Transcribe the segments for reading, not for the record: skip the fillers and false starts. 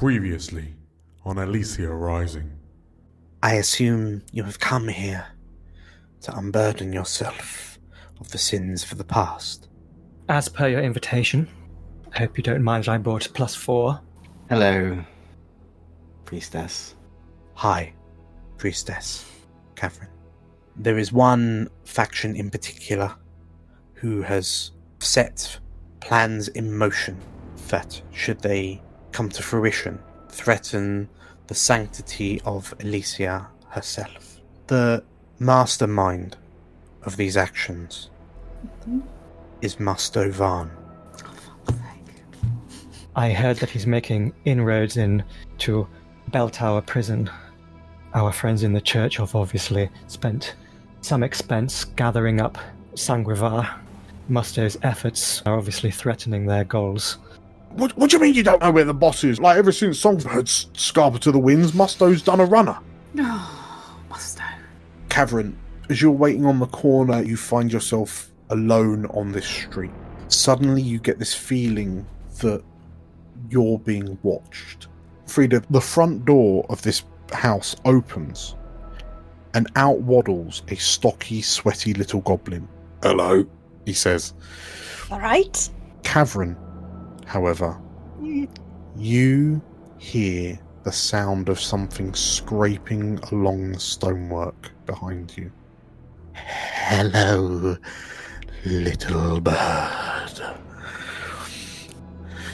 Previously on Elysia Rising. I assume you have come here to unburden yourself of the sins of the past. As per your invitation, I hope you don't mind that I brought +4. Hello, Priestess. Hi, Priestess Khavren. There is one faction in particular who has set plans in motion that, should they come to fruition, threaten the sanctity of Elysia herself. The mastermind of these actions is Musto. I heard that he's making inroads into Bell Tower Prison. Our friends in the church have obviously spent some expense gathering up Sangrevar. Musto's efforts are obviously threatening their goals. What do you mean you don't know where the boss is? Like, ever since Songbird's Scarper to the Winds, Musto's done a runner. Oh, Musto. Khavren, as you're waiting on the corner, you find yourself alone on this street. Suddenly you get this feeling that you're being watched. Frieda, the front door of this house opens, and out waddles a stocky, sweaty little goblin. "Hello," he says. All right. Khavren, however, you hear the sound of something scraping along the stonework behind you. "Hello, little bird.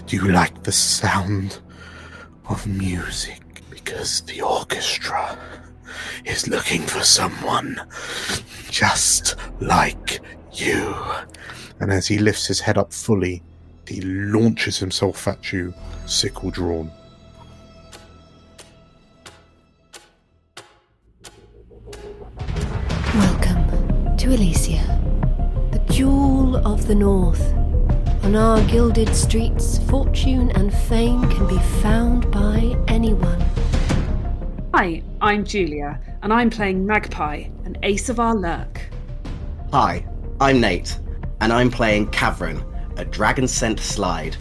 Do you like the sound of music? Because the orchestra is looking for someone just like you." And as he lifts his head up fully, he launches himself at you, sickle drawn. Welcome to Elysia, the jewel of the north. On our gilded streets, fortune and fame can be found by anyone. Hi, I'm Julia, and I'm playing Magpie, an ace of our lurk. Hi, I'm Nate, and I'm playing Khavren, a dragon-scent slide.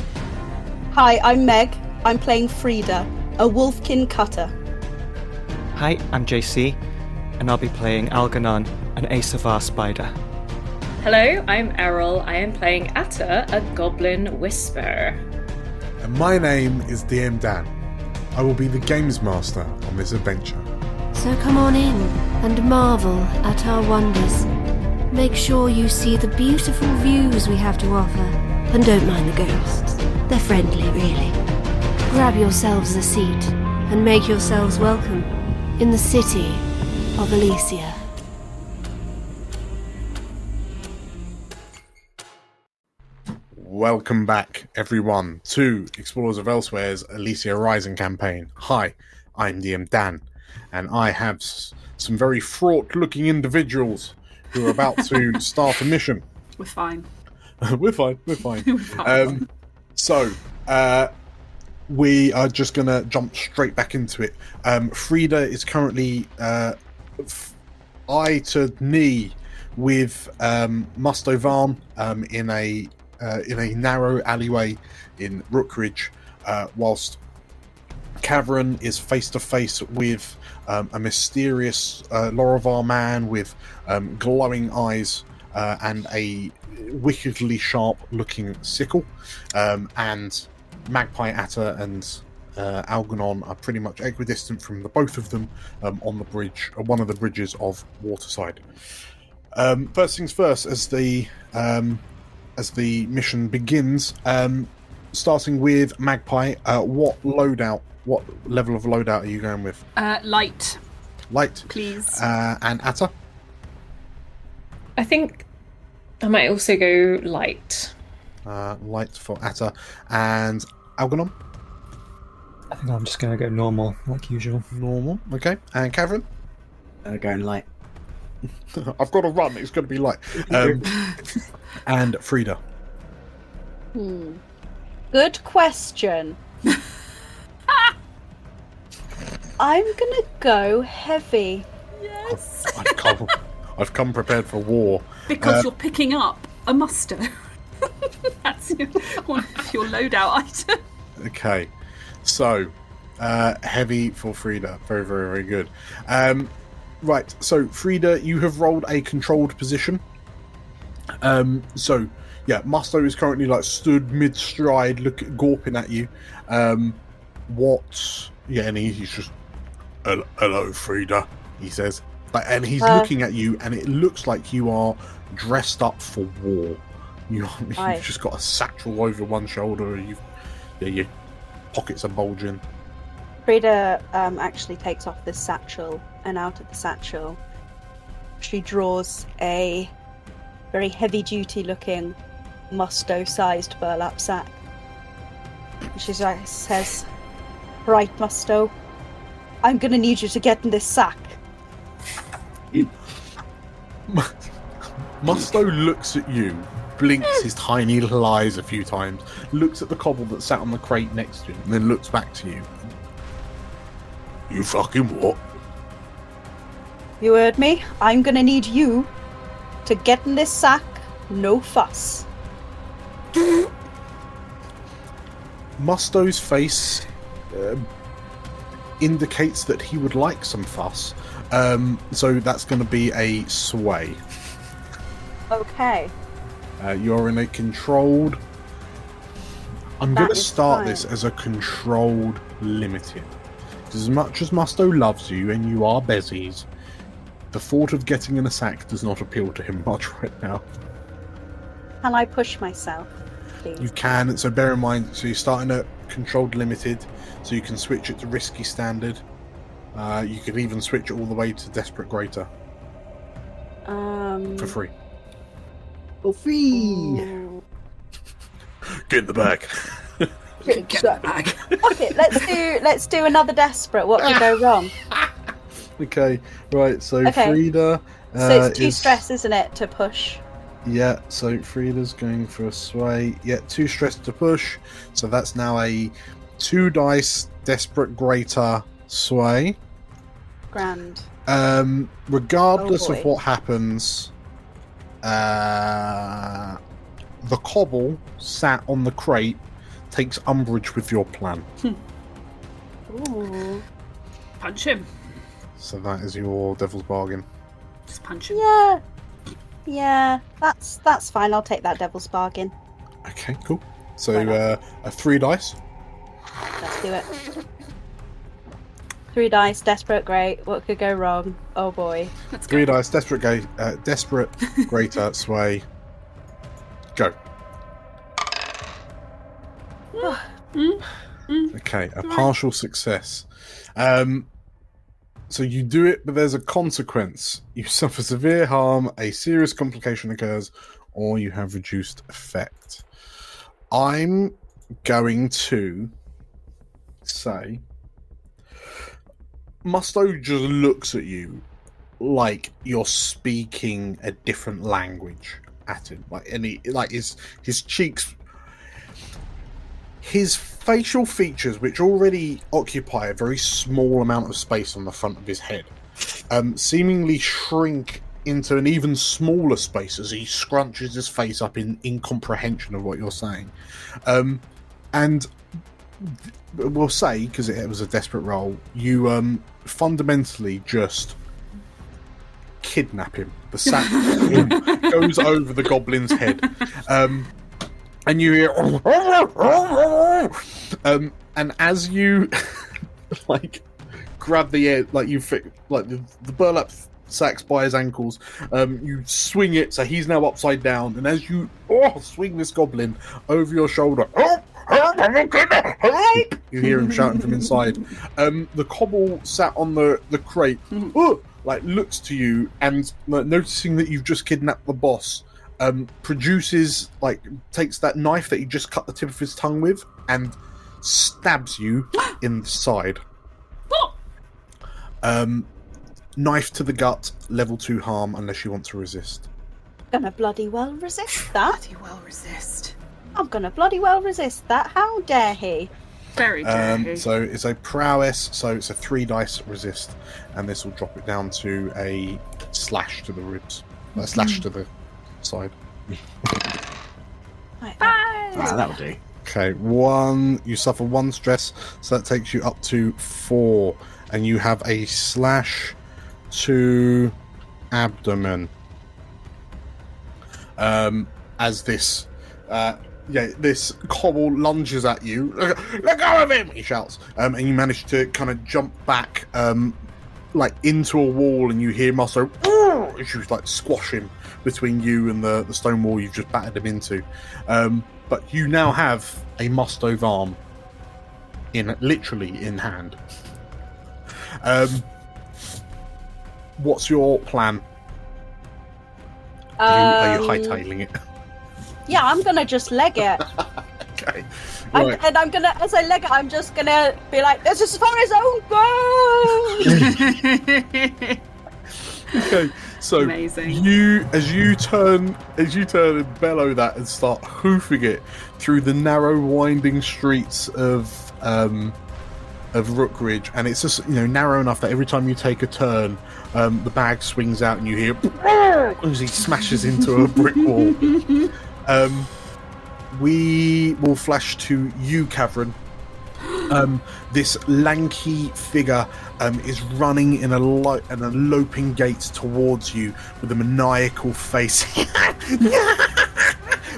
Hi, I'm Meg. I'm playing Frieda, a wolfkin cutter. Hi, I'm JC, and I'll be playing Algernon, an Asavar spider. Hello, I'm Errol. I am playing Atta, a goblin whisperer. And my name is DM Dan. I will be the games master on this adventure. So come on in and marvel at our wonders. Make sure you see the beautiful views we have to offer, and don't mind the ghosts. They're friendly, really. Grab yourselves a seat and make yourselves welcome in the city of Elysia. Welcome back, everyone, to Explorers of Elsewhere's Elysia Rising campaign. Hi, I'm DM Dan, and I have some very fraught-looking individuals who are about to start a mission. We're fine. We're fine. We're fine. So, we are just going to jump straight back into it. Frieda is currently eye to knee with Musto in a narrow alleyway in Rookridge, whilst Khavren is face to face with a mysterious Lorovar man with glowing eyes and a wickedly sharp looking sickle, and Magpie, Atta and Algernon are pretty much equidistant from the both of them on the bridge, one of the bridges of Waterside. First things first, as the mission begins, starting with Magpie, what level of loadout are you going with? Light. Light. Please. And Atta? I think I might also go light. Light for Atta. And Algernon? I think I'm just going to go normal, like usual. Normal, okay. And Khavren? Going light. I've got to run, it's going to be light. And Frieda? Good question. I'm gonna go heavy. Yes. I've come prepared for war. Because you're picking up a Musto. That's one of your loadout items. Okay, so Heavy for Frieda. Very, very, very good. Right, so Frieda, you have rolled a controlled position. So yeah, Musto is currently like stood mid-stride, gawping at you. What? Yeah, and he's just, hello, Frieda, he says. And he's looking at you, and it looks like you are dressed up for war. You've just got a satchel over one shoulder. Your pockets are bulging. Frieda actually takes off this satchel, and out of the satchel, she draws a very heavy-duty looking Musto-sized burlap sack. She says, "Right, Musto, I'm gonna need you to get in this sack." Musto looks at you, blinks his tiny little eyes a few times, looks at the cobble that sat on the crate next to him, and then looks back to you. You fucking what? You heard me? I'm gonna need you to get in this sack, no fuss. Musto's face indicates that he would like some fuss. So that's going to be a sway. Okay. You're in a controlled... I'm going to start fine. this as a controlled limited. As much as Musto loves you and you are bezies, the thought of getting in a sack does not appeal to him much right now. Can I push myself, please? You can, so bear in mind, so you're starting at controlled limited, so you can switch it to risky standard. You could even switch it all the way to desperate greater. For free. For free! Get in the bag. Get that bag. Okay, let's do another desperate. What could go wrong? Okay, right, so Okay. Frieda... So it's 2 stress, isn't it, to push? Yeah, so Frieda's going for a sway. Yeah, 2 stress to push. So that's now a 2 dice desperate greater sway. Grand. Regardless Oh of boy. what happens, the cobble sat on the crate takes umbrage with your plan. Ooh. Punch him. So that is your devil's bargain. Just punch him. Yeah, that's fine. I'll take that devil's bargain. Okay, cool. So Why not? a 3 dice. Let's do it. 3 dice, desperate, great. What could go wrong? Oh boy. Let's 3 go. dice, desperate greater sway. Go. Okay, a partial success. So you do it, but there's a consequence. You suffer severe harm, a serious complication occurs, or you have reduced effect. I'm going to say Musto just looks at you like you're speaking a different language at him. His cheeks, his facial features, which already occupy a very small amount of space on the front of his head, seemingly shrink into an even smaller space as he scrunches his face up in incomprehension of what you're saying. And we'll say, because it was a desperate roll, you fundamentally just kidnap him. The sack goes over the goblin's head. And you hear, and as you grab the air, the burlap sack's by his ankles, you swing it so he's now upside down, and as you swing this goblin over your shoulder, you hear him shouting from inside. The cobble sat on the crate, looks to you, and noticing that you've just kidnapped the boss, takes that knife that he just cut the tip of his tongue with and stabs you in the side. Knife to the gut, level 2 harm unless you want to resist. Gonna bloody well resist that. Bloody well resist. I'm gonna bloody well resist that. How dare he? Very dirty. So it's a prowess, so it's a 3 dice resist, and this will drop it down to a slash to the ribs. A slash to the side. Right, Ah, that'll do. Okay, you suffer 1 stress, so that takes you up to 4, and you have a slash to abdomen. As this this cobble lunges at you. Let go of him! He shouts. And you manage to kind of jump back like into a wall, and you hear Musto issues like squash him between you and the stone wall you've just battered him into. But you now have a Musto arm literally in hand. What's your plan? Are you hightailing it? Yeah, I'm gonna just leg it. Okay. And I'm gonna, as I leg it, I'm just gonna be like, "This is as far as I'll go." Okay, so Amazing. as you turn and bellow that and start hoofing it through the narrow, winding streets of Rookridge, and it's just narrow enough that every time you take a turn, the bag swings out and you hear as he smashes into a brick wall. We will flash to you, Khavren. This lanky figure is running in a loping gait towards you with a maniacal face,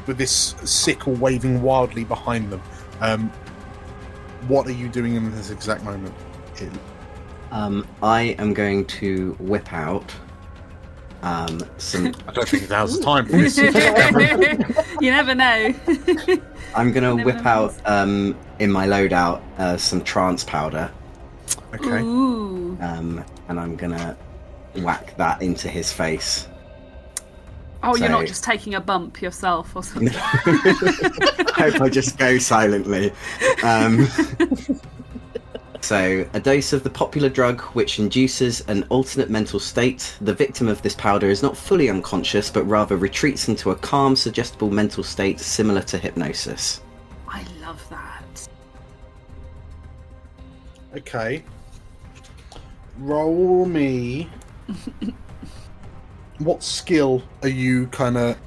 with this sickle waving wildly behind them. What are you doing in this exact moment? I am going to whip out some. I don't think now's the time for this. You never know. I'm going to whip out in my loadout some trance powder. Okay. Ooh. And I'm going to whack that into his face. Oh, So- you're not just taking a bump yourself or something. I hope I just go silently. So, a dose of the popular drug which induces an alternate mental state. The victim of this powder is not fully unconscious, but rather retreats into a calm, suggestible mental state similar to hypnosis. I love that. Okay. Roll me. What skill are you kind of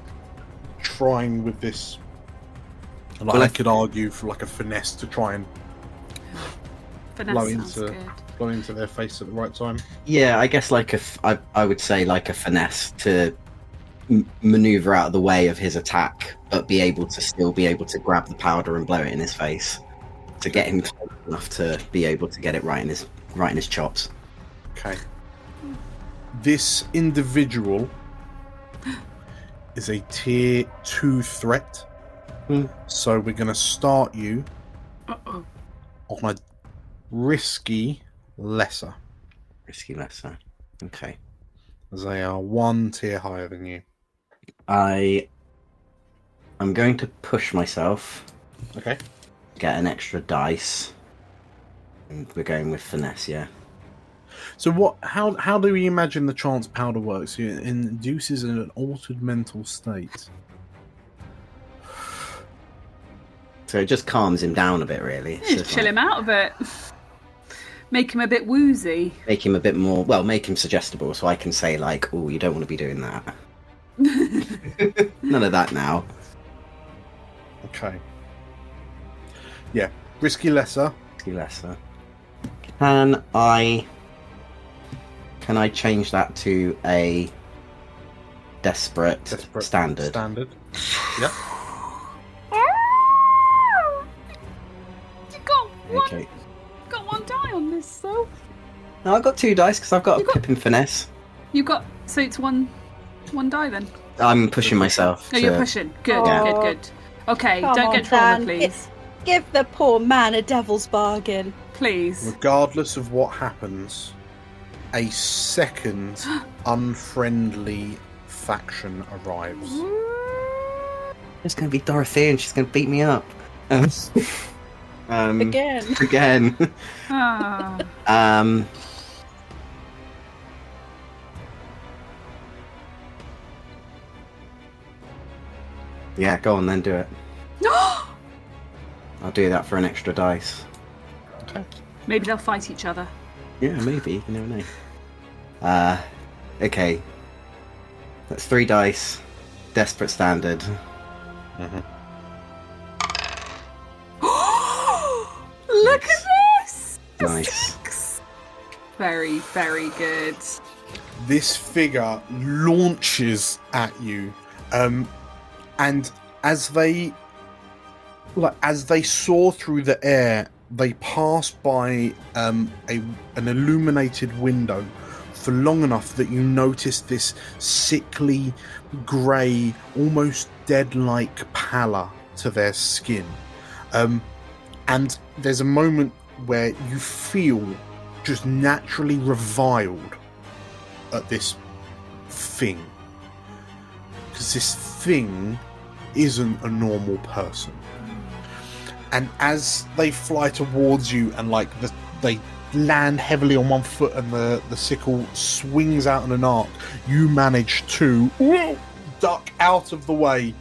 trying with this? Like, I could argue for like a finesse to try and Finesse blow sounds into good. blow into their face at the right time. Yeah, I guess I would say like a finesse to maneuver out of the way of his attack, but still be able to grab the powder and blow it in his face to get him close enough to be able to get it right in his chops. Okay. This individual is a tier 2 threat. So we're going to start you Uh-oh. on a risky lesser, Risky lesser. Okay. as they are 1 tier higher than you. I'm going to push myself, Okay. get an extra dice, and we're going with finesse, yeah. So how do we imagine the trance powder works? It induces an altered mental state. So it just calms him down a bit, really. It's Just just chill like, him out a bit. Make him a bit woozy. make him a bit more, make him suggestible, so I can say like, oh, you don't want to be doing that. None of that now. Okay. Yeah. Risky lesser. Risky lesser. Can I change that to a desperate standard? Standard. Yeah. You Okay. got one die on this, though. No, I've got 2 dice because I've got You a got- pip and finesse. So it's one die then. I'm pushing myself. Oh, you're pushing. Good, Oh. good. Okay, Come don't on, get trauma, Dan. please. Give the poor man a devil's bargain. Please. Regardless of what happens, a second unfriendly faction arrives. It's going to be Dorothea and she's going to beat me up. Again. Again. Ah. Yeah, go on then, do it. I'll do that for an extra dice. Maybe they'll fight each other. Yeah, maybe. You never know. Okay. That's 3 dice. Desperate standard. Nice. Very, very good. This figure launches at you, and as they soar through the air, they pass by an illuminated window for long enough that you notice this sickly, grey, almost dead-like pallor to their skin. And there's a moment where you feel just naturally reviled at this thing. Because this thing isn't a normal person. And as they fly towards you and they land heavily on one foot and the sickle swings out in an arc, you manage to duck out of the way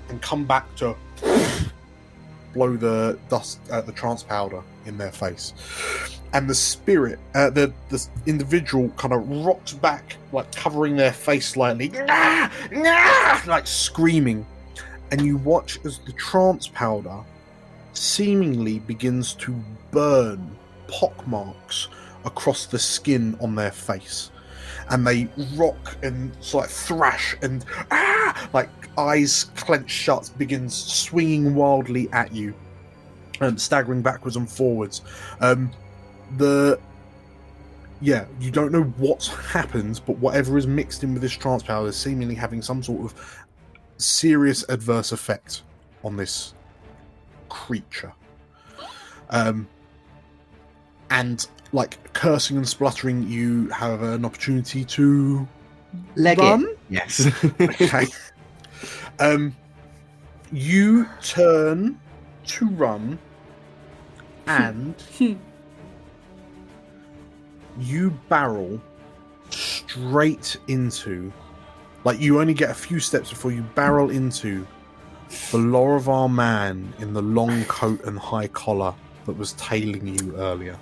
and come back to blow the dust, the trance powder in their face. And the spirit, the individual kind of rocks back, like covering their face slightly, like screaming. And you watch as the trance powder seemingly begins to burn pockmarks across the skin on their face. And they rock and sort of thrash and like eyes clenched shut, begins swinging wildly at you, staggering backwards and forwards. You don't know what's happened, but whatever is mixed in with this trance powder is seemingly having some sort of serious adverse effect on this creature. And like cursing and spluttering, you have an opportunity to Leg run. it. Yes. Okay. You turn to run, and you barrel straight into, like, you only get a few steps before you barrel into the Lorivar man in the long coat and high collar that was tailing you earlier.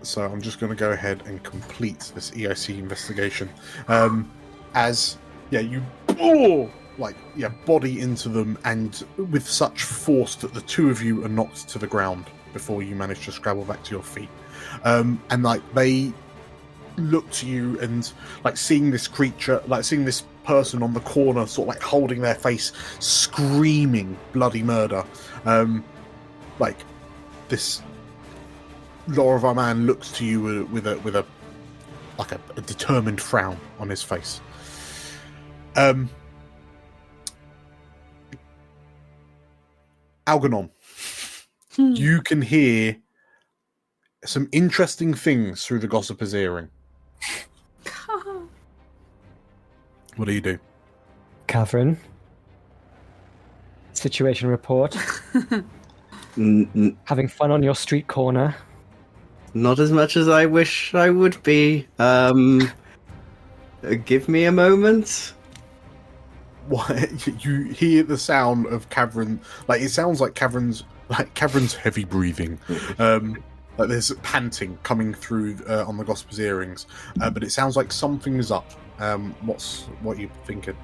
So I'm just going to go ahead and complete this EIC investigation. You body into them, and with such force that the two of you are knocked to the ground before you manage to scrabble back to your feet. And like they look to you, and like seeing this creature, like seeing this person on the corner, sort of like holding their face, screaming bloody murder. Like this Lorivar man looks to you with a determined frown on his face. Algernon, you can hear some interesting things through the gossiper's earring. What do you do? Khavren, situation report. Having fun on your street corner? Not as much as I wish I would be. Give me a moment. What, you hear the sound of Khavren, like it sounds like Khavren's heavy breathing. Like there's panting coming through on the gossiper's earrings, but it sounds like something is up. What are you thinking?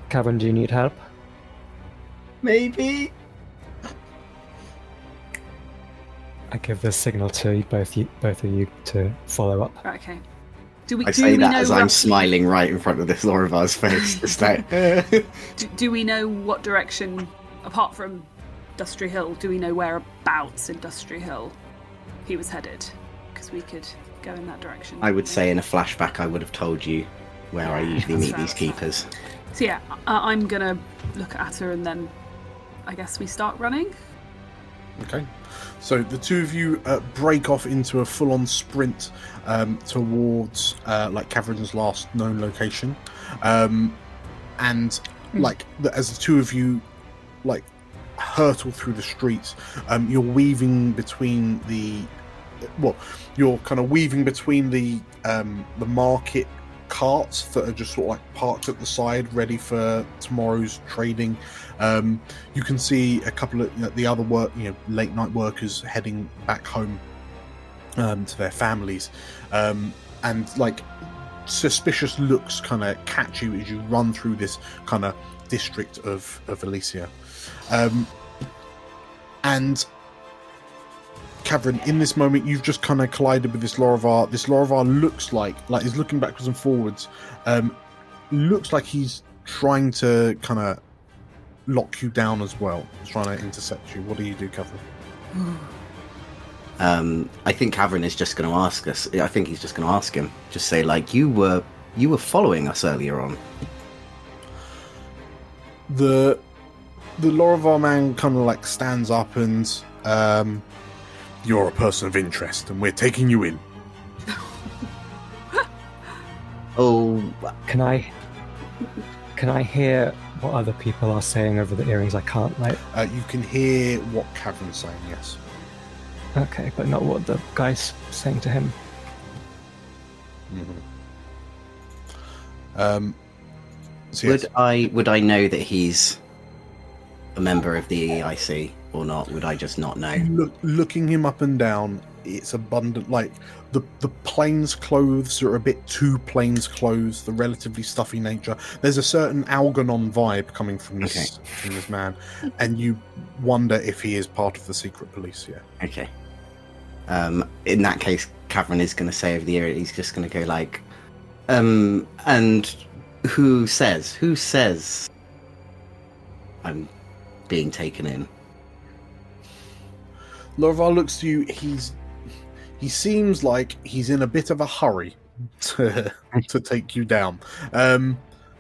Khavren, do you need help? Maybe. I give the signal to both of you to follow up. Right, okay. I say that as I'm smiling right in front of this Lorivar's face. Do we know what direction, apart from Dustry Hill, do we know whereabouts in Dustry Hill he was headed? Because we could go in that direction. I would say in a flashback I would have told you where I usually meet these keepers. So yeah, I'm going to look at her and then I guess we start running. Okay. So the two of you break off into a full-on sprint towards like Khavren's last known location, and like as the two of you like hurtle through the streets, you're weaving between you're kind of weaving between the market carts that are just sort of like parked at the side, ready for tomorrow's trading. You can see a couple of the other late night workers heading back home to their families, and like suspicious looks kind of catch you as you run through this kind of district of Elysia. And Khavren, in this moment, you've just kind of collided with this Lorivar. This Lorivar looks like he's looking backwards and forwards. Looks like he's trying to kind of lock you down as well. He's trying to intercept you. What do you do, Khavren? I think Khavren is just going to ask us. I think he's just going to ask him. Just say, like, you were following us earlier on. The Lorivar man kind of like stands up and you're a person of interest and we're taking you in. Oh, Can I hear what other people are saying over the earrings? I can't, like... You can hear what Khavren's saying, yes. Okay, but not what the guy's saying to him. So yes. would I know that he's a member of the EIC or not? Would I just not know? Looking him up and down, it's abundant. Like the plains clothes are a bit too plains clothes. The relatively stuffy nature. There's a certain Algernon vibe coming from this man, and you wonder if he is part of the secret police. Yeah. Okay. In that case, Khavren is going to say over the ear. He's just going to go like, and who says I'm being taken in? Lorivar looks to you. He seems like he's in a bit of a hurry to take you down.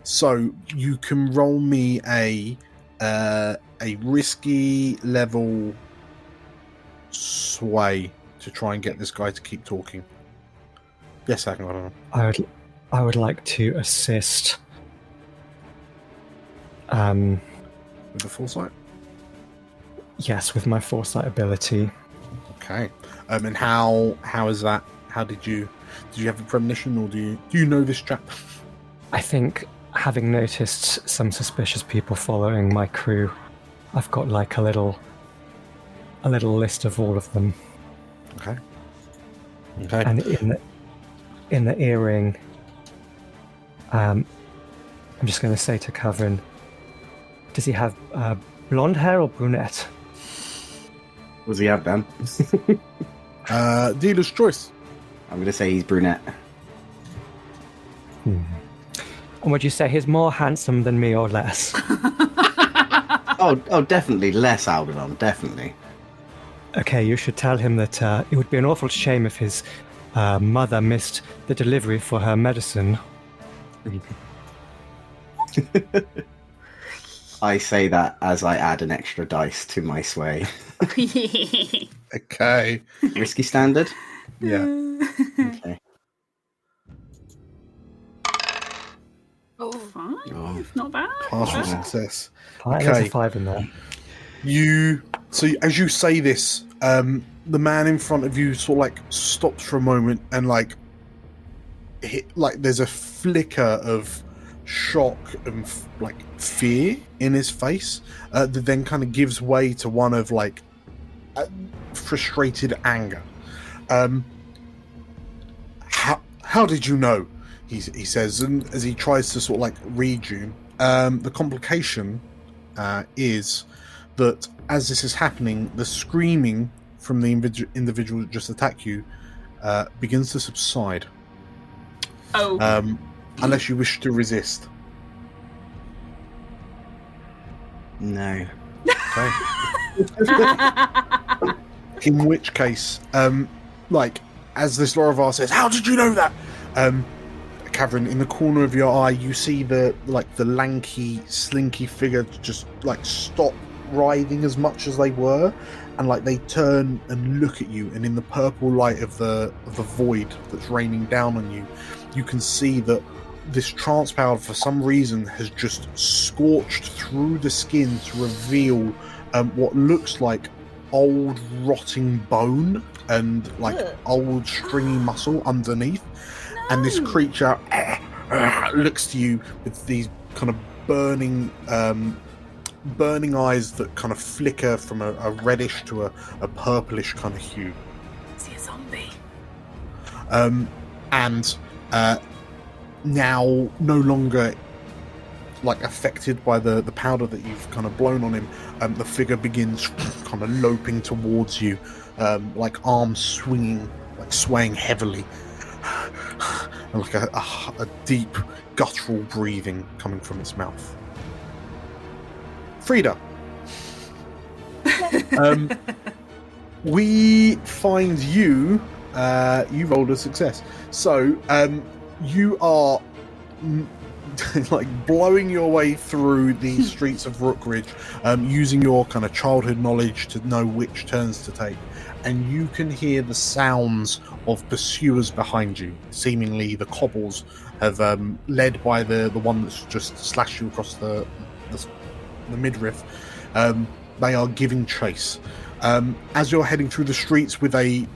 So you can roll me a risky level sway to try and get this guy to keep talking. Yes, I can. I would like to assist. With the foresight? Yes, with my foresight ability. Okay. And how is that? How did you have a premonition, or do you know this chap? I think, having noticed some suspicious people following my crew, I've got like a little list of all of them. Okay. And in the earring, I'm just going to say to Khavren, does he have blonde hair or brunette? What does he have, Ben? Dealer's choice. I'm going to say he's brunette. And would you say he's more handsome than me or less? Oh, definitely less Algernon, definitely. Okay, you should tell him that it would be an awful shame if his mother missed the delivery for her medicine. I say that as I add an extra dice to my sway. Okay. Risky standard? Yeah. Okay. Oh, 5. Not bad. Partial success. There's a 5 in there. So as you say this, the man in front of you sort of like stops for a moment and like there's a flicker of shock and like fear in his face that then kind of gives way to one of like frustrated anger. How did you know? He says, and as he tries to sort of like read you, the complication is that as this is happening, the screaming from the individual that just attacked you begins to subside. Oh. Unless you wish to resist. No. Okay. In which case, like, as this Lorivar says, how did you know that? Khavren, in the corner of your eye, you see the lanky, slinky figure just like stop writhing as much as they were, and like they turn and look at you, and in the purple light of the void that's raining down on you, you can see that this trance powder for some reason has just scorched through the skin to reveal what looks like old rotting bone and like old stringy muscle underneath. And this creature looks to you with these kind of burning eyes that kind of flicker from a reddish to a purplish kind of hue. Is he a zombie? And now no longer like affected by the powder that you've kind of blown on him, the figure begins kind of loping towards you, like arms swinging, like swaying heavily, and like a deep guttural breathing coming from its mouth. Frieda. We find you. You rolled a success, so you are like blowing your way through the streets of Rookridge, using your kind of childhood knowledge to know which turns to take, and you can hear the sounds of pursuers behind you. Seemingly, the cobbles have led by the one that's just slashed you across the midriff. They are giving chase. As you're heading through the streets with a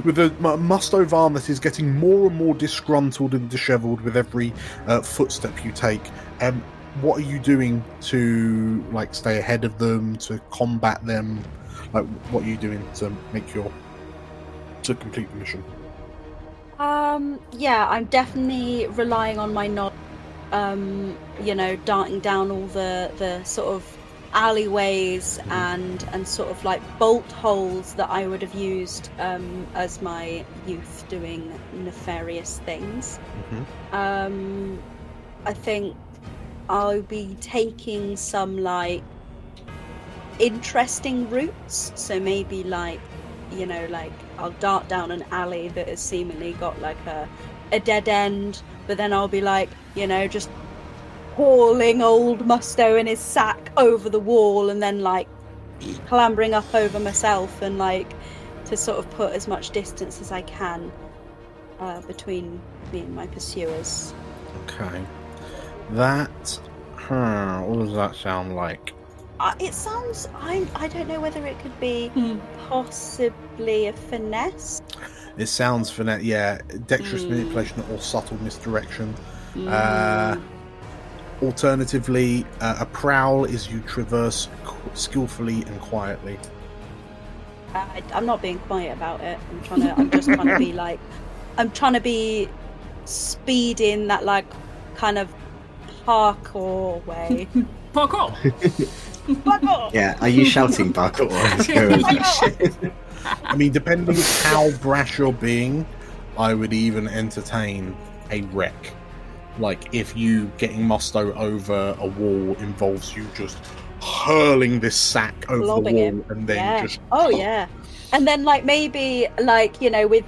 Musto Varm that is getting more and more disgruntled and dishevelled with every footstep you take, what are you doing to like stay ahead of them, to combat them? Like, what are you doing to complete the mission? Yeah, I'm definitely relying on my knowledge. Darting down all the sort of alleyways and sort of like bolt holes that I would have used as my youth doing nefarious things. I think I'll be taking some like interesting routes, so maybe like I'll dart down an alley that has seemingly got like a dead end, but then I'll be like just hauling old Musto in his sack over the wall, and then like clambering up over myself, and like to sort of put as much distance as I can between me and my pursuers. Okay. That what does that sound like? It sounds, I don't know whether it could be possibly a finesse. It sounds finesse, yeah. Dexterous manipulation or subtle misdirection. Alternatively, a prowl is you traverse skillfully and quietly. I'm not being quiet about it. I'm just trying to be like, I'm trying to be speeding that like kind of parkour way. Parkour. Parkour. Yeah, are you shouting parkour? I mean, depending on how brash you're being, I would even entertain a wreck. Like, if you getting Musto over a wall involves you just hurling this sack over Lobbing the wall him. and then Yeah. just... Oh, yeah. And then, like, maybe, like, with,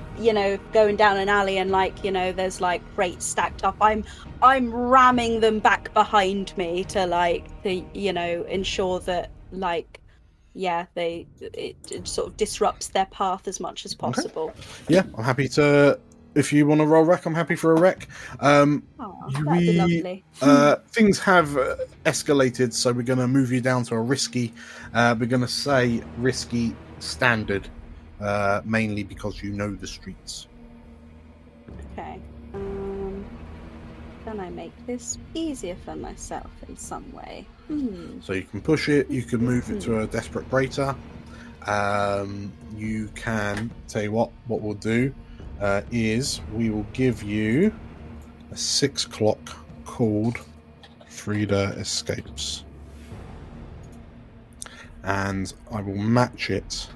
going down an alley and, like, there's, like, crates stacked up. I'm ramming them back behind me to, like, ensure that, like, yeah, it sort of disrupts their path as much as possible. Okay. Yeah, I'm happy to... If you want to roll wreck, I'm happy for a wreck. That'd be lovely. Things have escalated, so we're going to move you down to a risky. We're going to say risky standard, mainly because you know the streets. Okay. Can I make this easier for myself in some way? So you can push it, you can move it to a desperate greater. You can, tell you what we'll do is we will give you a 6 o'clock called Frieda Escapes. And I will match it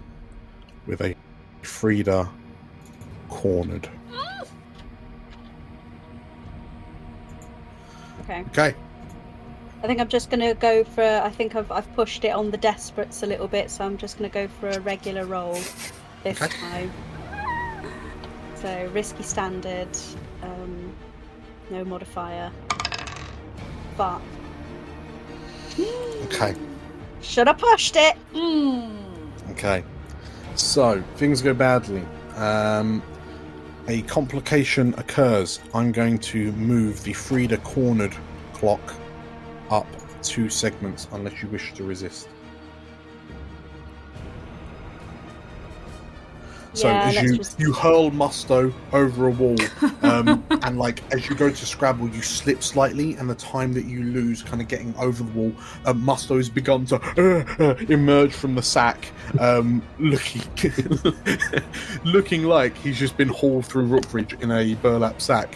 with a Frieda Cornered. Okay. I think I'm just going to go for... I think I've pushed it on the desperates a little bit, so I'm just going to go for a regular roll this time. So, risky standard, no modifier. But... Okay. Should have pushed it! Okay. So, things go badly. A complication occurs. I'm going to move the Frieda Cornered clock up 2 segments unless you wish to resist. So as you hurl Musto over a wall, and like as you go to scrabble, you slip slightly, and the time that you lose kind of getting over the wall, Musto has begun to emerge from the sack, looking like he's just been hauled through Rookridge in a burlap sack.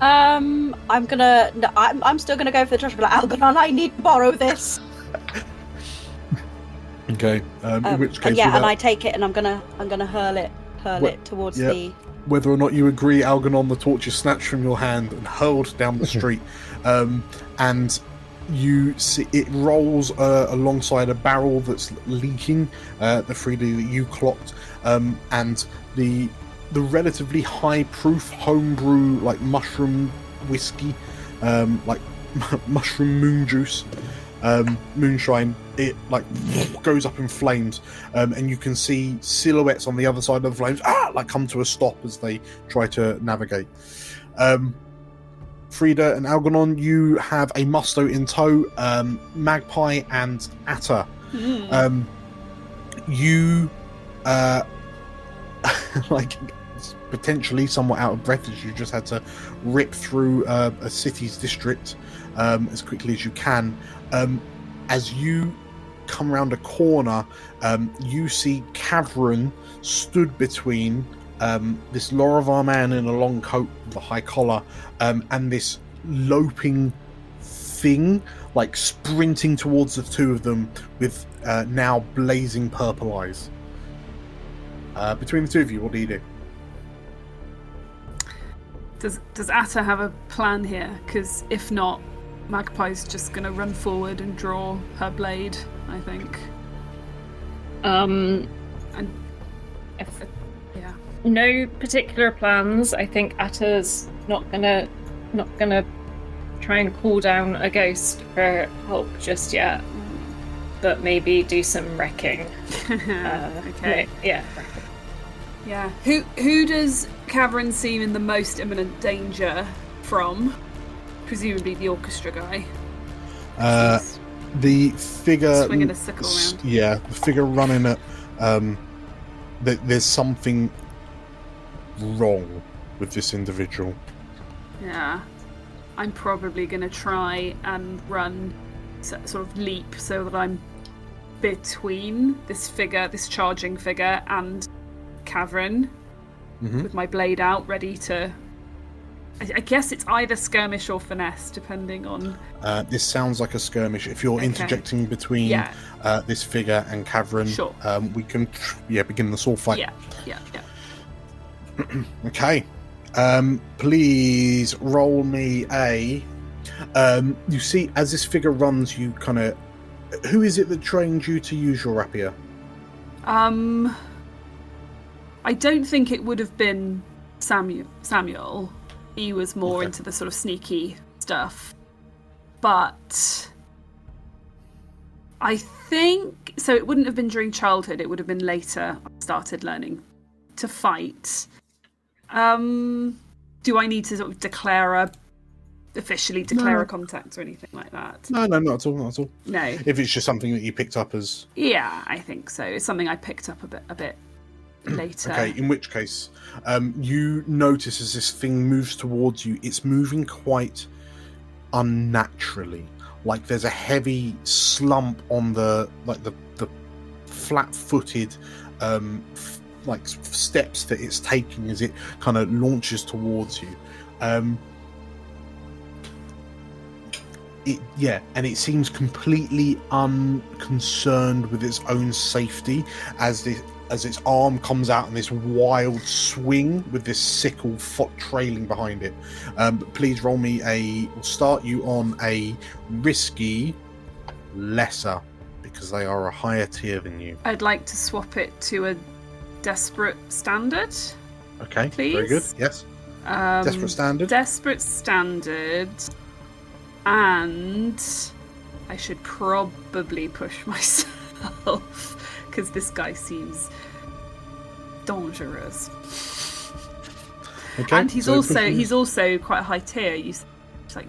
I'm still gonna go for the trash. Like, Algernon, I need to borrow this. Okay. In which case, and I take it and I'm gonna hurl it towards the. Whether or not you agree, Algernon, the torch is snatched from your hand and hurled down the street, and you see it rolls alongside a barrel that's leaking. The Frieda that you clocked, and the relatively high proof homebrew like mushroom whiskey, like mushroom moon juice, moonshine. It like goes up in flames, and you can see silhouettes on the other side of the flames like come to a stop as they try to navigate. Frieda and Algernon, you have a Musto in tow, Magpie and Atta. You like potentially somewhat out of breath as you just had to rip through a city's district as quickly as you can. As you come around a corner, you see Khavren stood between this Lorivar man in a long coat with a high collar and this loping thing, like sprinting towards the two of them with now blazing purple eyes. Between the two of you, what do you do? Does Atta have a plan here? Because if not, Magpie's just going to run forward and draw her blade, I think. And yeah. No particular plans. I think Atta's not gonna try and call down a ghost for help just yet, but maybe do some wrecking. Okay. Yeah. Yeah. Who does Khavren seem in the most imminent danger from? Presumably the orchestra guy. The figure swinging a sickle around. Yeah, the figure running at. There's something wrong with this individual. Yeah, I'm probably going to try and run, sort of leap, so that I'm between this charging figure, and Khavren, with my blade out, ready to. I guess it's either skirmish or finesse, depending on. This sounds like a skirmish. If you're interjecting between this figure and Khavren, sure. We can begin the sword fight. Yeah. Okay. Please roll me a. You see, as this figure runs, you kind of. Who is it that trained you to use your rapier? I don't think it would have been Samuel. He was more into the sort of sneaky stuff. But I think... So it wouldn't have been during childhood. It would have been later I started learning to fight. Do I need to sort of officially declare a contact or anything like that? No, not at all. No. If it's just something that you picked up as... Yeah, I think so. It's something I picked up a bit later. Okay, in which case, you notice as this thing moves towards you, it's moving quite unnaturally. Like there's a heavy slump on the flat-footed steps that it's taking as it kind of launches towards you. And it seems completely unconcerned with its own safety as its arm comes out in this wild swing with this sickle trailing behind it. Please roll me we'll start you on a risky lesser, because they are a higher tier than you. I'd like to swap it to a desperate standard. Okay, please. Very good, yes. Desperate standard. Desperate standard. And I should probably push myself. Because this guy seems dangerous. Okay. And he's also quite a high tier. He's like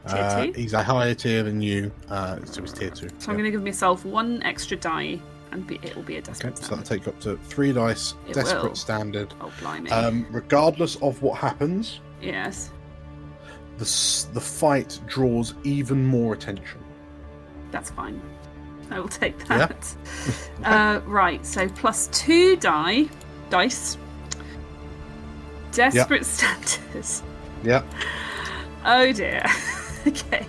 tier 2? He's a higher tier than you, so he's tier 2. So I'm going to give myself one extra die, and it will be a desperate standard. So standard. that'll take up to 3 dice, desperate standard. Oh, blimey. Regardless of what happens, yes, the fight draws even more attention. That's fine. I will take that. Yeah. Right, so plus 2 dice. Desperate standards. Yeah. Oh dear. Okay.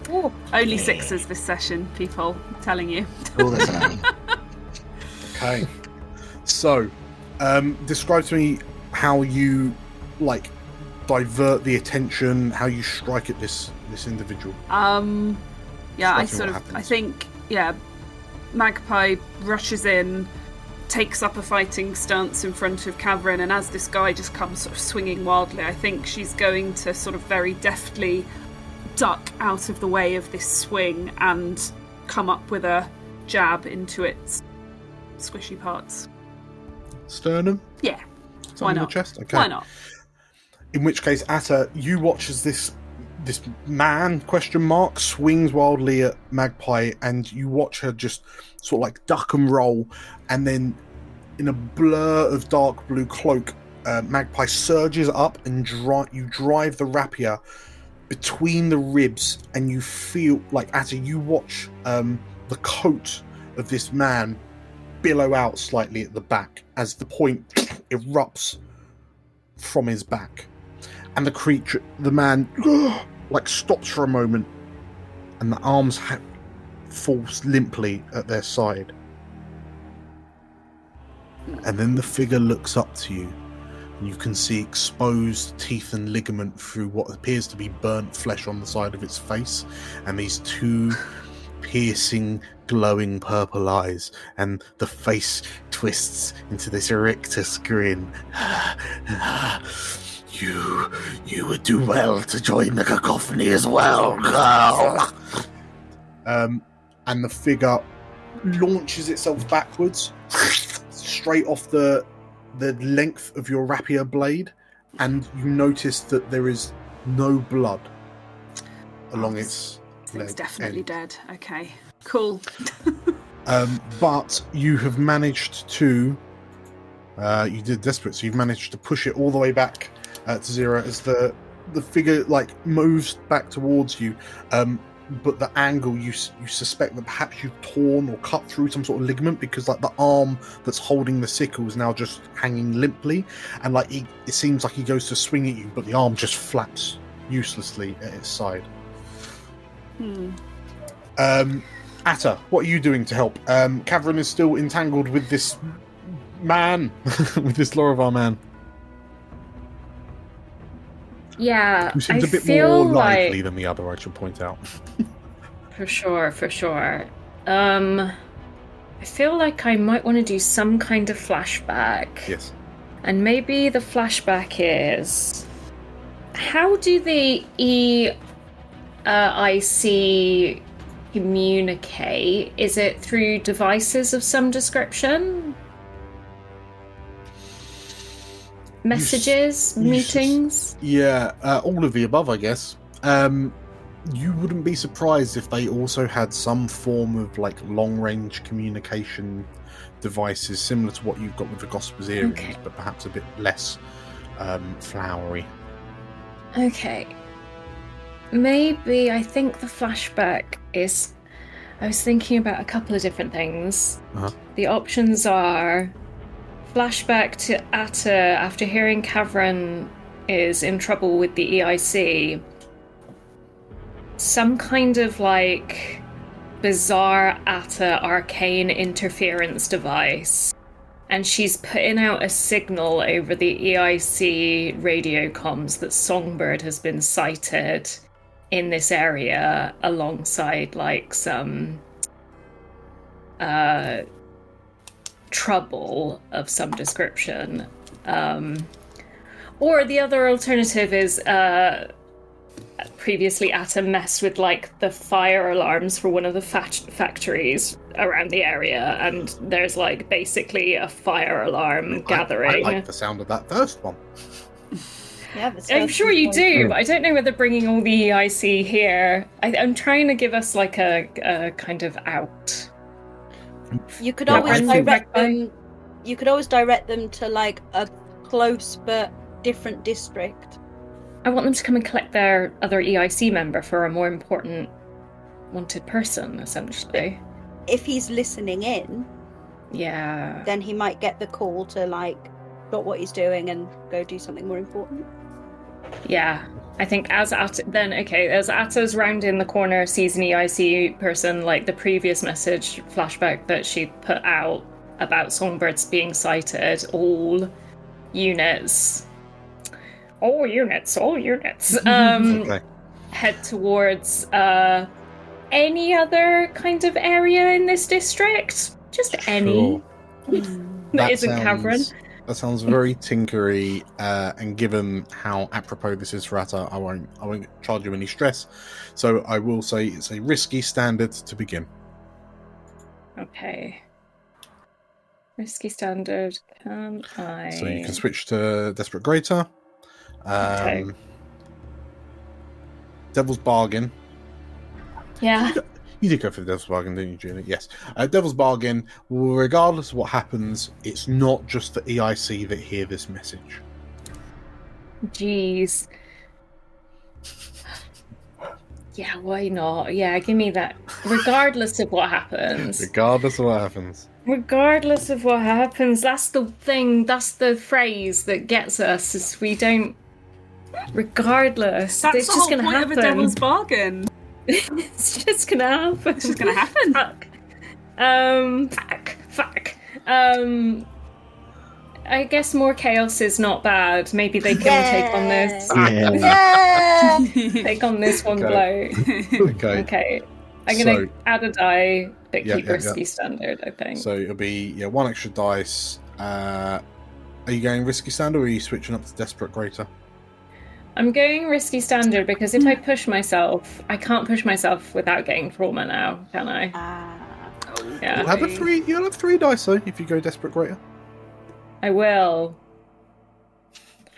Oh, Only sixes this session, people. I'm telling you. All the time. Okay. So, describe to me how you divert the attention, how you strike at this individual. Yeah, Describe to me what happens. I think, Magpie rushes in, takes up a fighting stance in front of Khavren, and as this guy just comes sort of swinging wildly, I think she's going to sort of very deftly duck out of the way of this swing and come up with a jab into its squishy parts. Sternum? Yeah. Something Why in the not? chest? Okay. Why not? In which case, Atta, you watch as this man, swings wildly at Magpie, and you watch her just sort of like duck and roll, and then in a blur of dark blue cloak, Magpie surges up and you drive the rapier between the ribs, and you feel like, Atta, you watch the coat of this man billow out slightly at the back as the point erupts from his back. And the man, stops for a moment, and the arms falls limply at their side. And then the figure looks up to you, and you can see exposed teeth and ligament through what appears to be burnt flesh on the side of its face, and these two piercing, glowing purple eyes, and the face twists into this rictus grin. You would do well to join the cacophony as well, girl. And the figure launches itself backwards, straight off the length of your rapier blade, and you notice that there is no blood along its leg. It's definitely end. dead. Okay. Cool. But you have managed to. You did desperate, so you've managed to push it all the way back to zero as the figure moves back towards you. But the angle, you suspect that perhaps you've torn or cut through some sort of ligament, because the arm that's holding the sickle is now just hanging limply, and it seems like he goes to swing at you, but the arm just flaps uselessly at its side. Atta, what are you doing to help? Khavren is still entangled with this man, with this Lorivar man. Yeah, Who seems I a bit feel more lively like than the other, I should point out. for sure. I feel like I might want to do some kind of flashback. Yes. And maybe the flashback is, how do the EIC communicate? Is it through devices of some description? Messages? Meetings? Yeah, all of the above, I guess. You wouldn't be surprised if they also had some form of long-range communication devices similar to what you've got with the Gospazerians, Okay. but perhaps a bit less flowery. Okay. Maybe I think the flashback is... I was thinking about a couple of different things. Uh-huh. The options are flashback to Atta after hearing Khavren is in trouble with the EIC. Some kind of bizarre Atta arcane interference device. And she's putting out a signal over the EIC radio comms that Songbird has been sighted in this area alongside some trouble of some description. Or the other alternative is previously Atta messed with the fire alarms for one of the factories around the area, and there's basically a fire alarm gathering. I like the sound of that first one. Yeah, but I'm sure you do, but I don't know whether bringing all the EIC here. I'm trying to give us a kind of out. You could Yeah, always I think direct Magpie- them. You could always direct them to a close but different district. I want them to come and collect their other EIC member for a more important wanted person, essentially. If he's listening in, Yeah. then he might get the call to stop what he's doing and go do something more important. Yeah. I think as Atta's rounding the corner, sees an EIC person, like the previous message flashback that she put out about songbirds being sighted, all units, Okay. head towards any other kind of area in this district. Just any. that isn't Khavren. That sounds very tinkery, and given how apropos this is for Atta, I won't charge you any stress. So I will say it's a risky standard to begin. Okay. Risky standard. Can I? So you can switch to Desperate Greater. Okay. Devil's Bargain. Yeah. You did go for the Devil's Bargain, didn't you, Julie? Yes. Devil's Bargain, regardless of what happens, it's not just the EIC that hear this message. Jeez. Yeah, why not? Yeah, give me that. Regardless of what happens. Regardless of what happens. Regardless of what happens, that's the thing, that's the phrase that gets us, is we don't... Regardless. That's it's the just whole gonna point happen. of a devil's bargain. It's just gonna happen. It's just gonna happen. Fuck. I guess more chaos is not bad. Maybe they can take on this. Take on this one blow. Okay. I'm gonna add a die, but keep risky standard, I think. So it'll be one extra dice. Are you going risky standard or are you switching up to Desperate Greater? I'm going risky standard because if I push myself, I can't push myself without getting trauma now, can I? Yeah. You'll have 3 dice though if you go Desperate Greater. I will.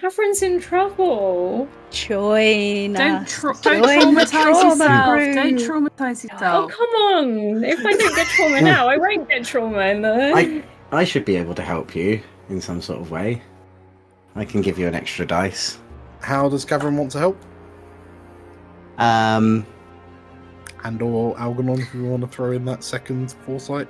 Khavren's in trouble. Join Don't us. traumatize yourself. Group. Don't traumatize Oh, yourself. come on. If I don't get trauma now, I won't get trauma in the... I should be able to help you in some sort of way. I can give you an extra dice. How does Khavren want to help? And or Algernon, if you want to throw in that second foresight.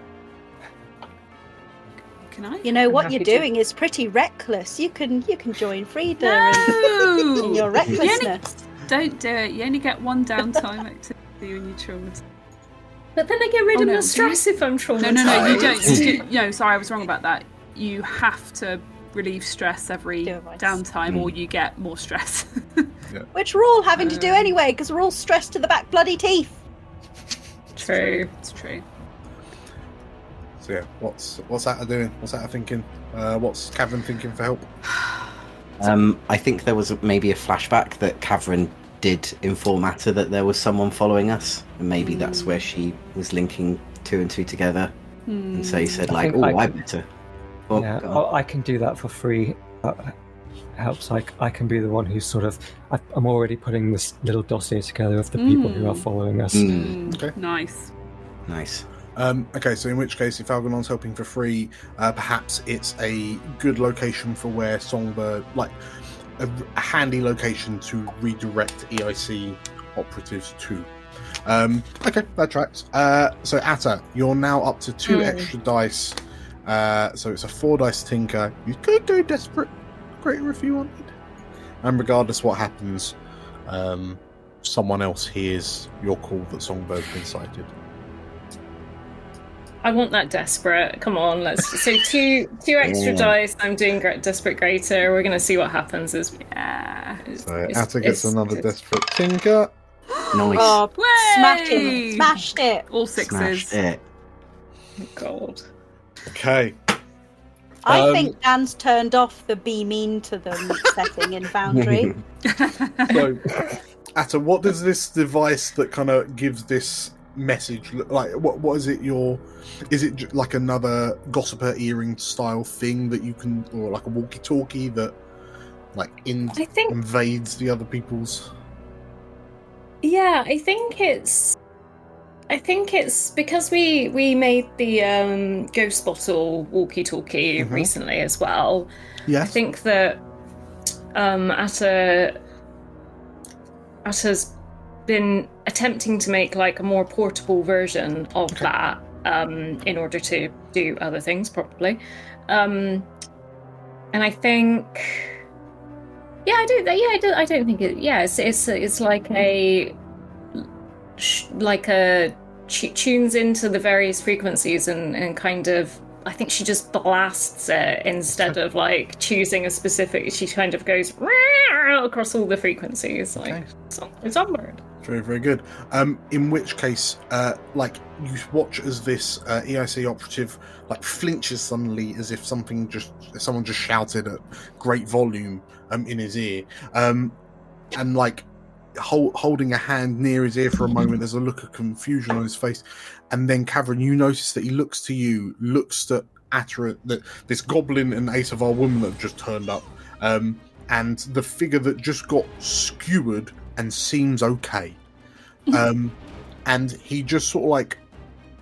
Can I? You know what happy you're to. doing is pretty reckless. You can join Frieda No! in your recklessness. Don't do it. You only get one downtime activity when you traumatize. But then I get rid of no, my stress if I'm traumatized. No, you don't. No, sorry, I was wrong about that. You have to relieve stress every downtime or you get more stress. Which we're all having to do anyway, because we're all stressed to the back bloody teeth. True. It's true. So yeah, what's Atta doing? What's Atta thinking? What's Khavren thinking for help? I think there was maybe a flashback that Khavren did inform Atta that there was someone following us, and maybe that's where she was linking 2 and 2 together. And so he said, like, think I better. Oh, Yeah, go on. I can do that for free. That helps. I can be the one who's sort of... I'm already putting this little dossier together of the people who are following us. Okay. Nice. Nice. Okay, so in which case, if Algernon's helping for free, perhaps it's a good location for where Songbird, like a handy location to redirect EIC operatives to. Okay, that tracks. So Atta, you're now up to 2 extra dice. So it's a 4 dice tinker. You could go Desperate Greater if you wanted. And regardless what happens, someone else hears your call that Songbird's been sighted. I want that desperate. Come on, let's. So 2 extra dice. I'm doing Desperate Greater. We're gonna see what happens. So Atta gets another Desperate Tinker. Nice. Oh, Way! smashed it. All 6s. Smashed it. God. Okay. I think Dan's turned off the be mean to them setting in Foundry. So, Atta, what does this device that kind of gives this message look like? What is it? Is it like another gossiper earring style thing that you can, or like a walkie-talkie that like invades the other people's? Yeah, I think it's because we made the ghost bottle walkie-talkie recently as well. Yes. I think that Atta's been attempting to make like a more portable version of that in order to do other things probably. And I think Yeah, I do. Yeah, I don't think it. Yeah, it's like a tunes into the various frequencies and kind of. I think she just blasts it instead of like choosing a specific. She kind of goes across all the frequencies. Like it's onward. Very, very good. In which case, like you watch as this EIC operative like flinches suddenly, as if someone just shouted at great volume in his ear, and like holding a hand near his ear for a moment. There's a look of confusion on his face, and then Khavren, you notice that he looks to you, looks at Atara, this goblin and Asavar woman that have just turned up, and the figure that just got skewered and seems okay. And he just sort of like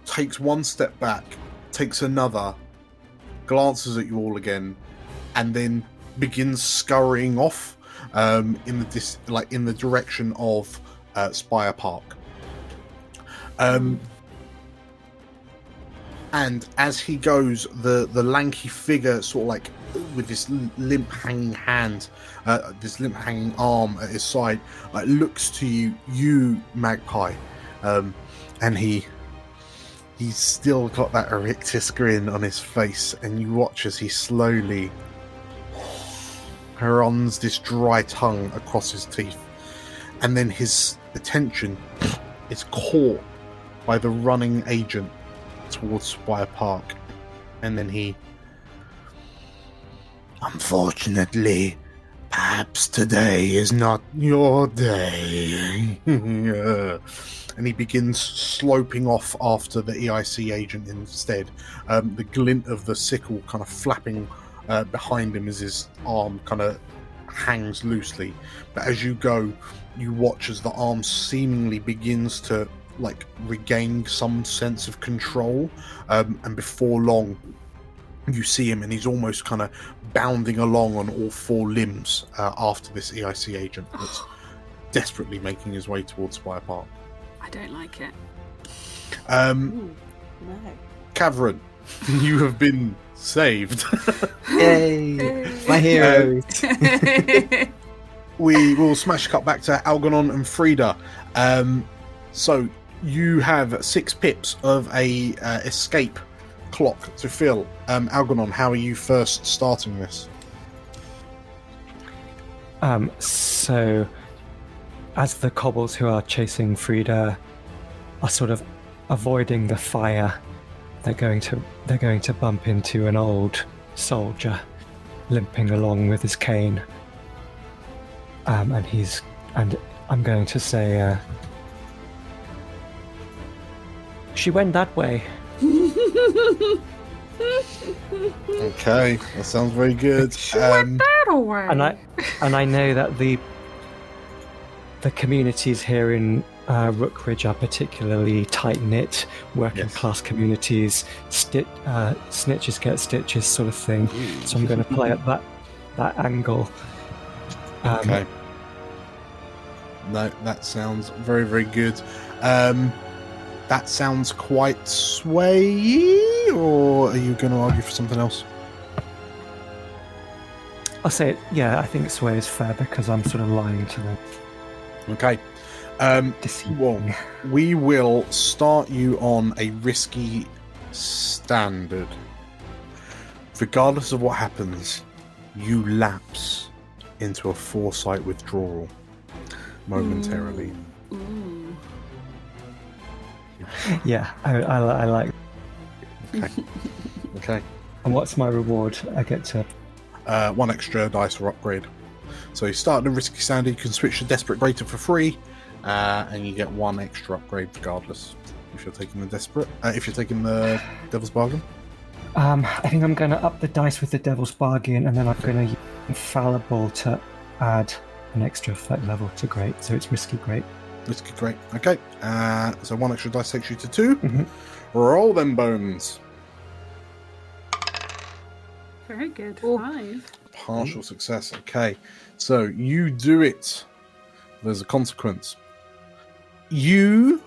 takes one step back, takes another, glances at you all again, and then begins scurrying off in the direction of Spire Park. And as he goes, the lanky figure sort of like with this limp hanging hand, this limp hanging arm at his side, looks to you Magpie, and he's still got that Erectus grin on his face, and you watch as he slowly runs this dry tongue across his teeth, and then his attention is caught by the running agent towards Spire Park, and then he, unfortunately, perhaps today is not your day. And he begins sloping off after the EIC agent instead, the glint of the sickle kind of flapping behind him as his arm kind of hangs loosely. But as you go, you watch as the arm seemingly begins to like regain some sense of control, and before long you see him and he's almost kind of bounding along on all four limbs after this EIC agent that's desperately making his way towards Spire Park. I don't like it. No. Khavren, you have been saved. Yay! My heroes. We will smash cut back to Algernon and Frieda. So you have 6 pips of a escape clock to fill. Algernon, how are you first starting this? So as the kobolds who are chasing Frieda are sort of avoiding the fire, they're going to bump into an old soldier limping along with his cane. And I'm going to say, she went that way. Okay, that sounds very good. And I know that the communities here in Rookridge are particularly tight-knit, working-class communities. Snitches get stitches sort of thing. So I'm going to play at that angle. Okay. No, that sounds very, very good. That sounds quite swayy, or are you going to argue for something else? I'll say it. Yeah, I think sway is fair because I'm sort of lying to them. Okay. Well, we will start you on a risky standard. Regardless of what happens, you lapse into a foresight withdrawal momentarily. Ooh. Yeah, I like. Okay. Okay. And what's my reward? I get to 1 extra dice or upgrade. So you start in a risky standard, you can switch to desperate greater for free, and you get 1 extra upgrade regardless. If you're taking the Devil's Bargain. I think I'm going to up the dice with the Devil's Bargain, and then I'm going to use Infallible to add an extra effect level to Great. So it's risky Great. Risky Great. Okay. So 1 extra dice takes you to 2. Mm-hmm. Roll them bones. Very good. 5. Partial success. Okay. So you do it. There's a consequence. You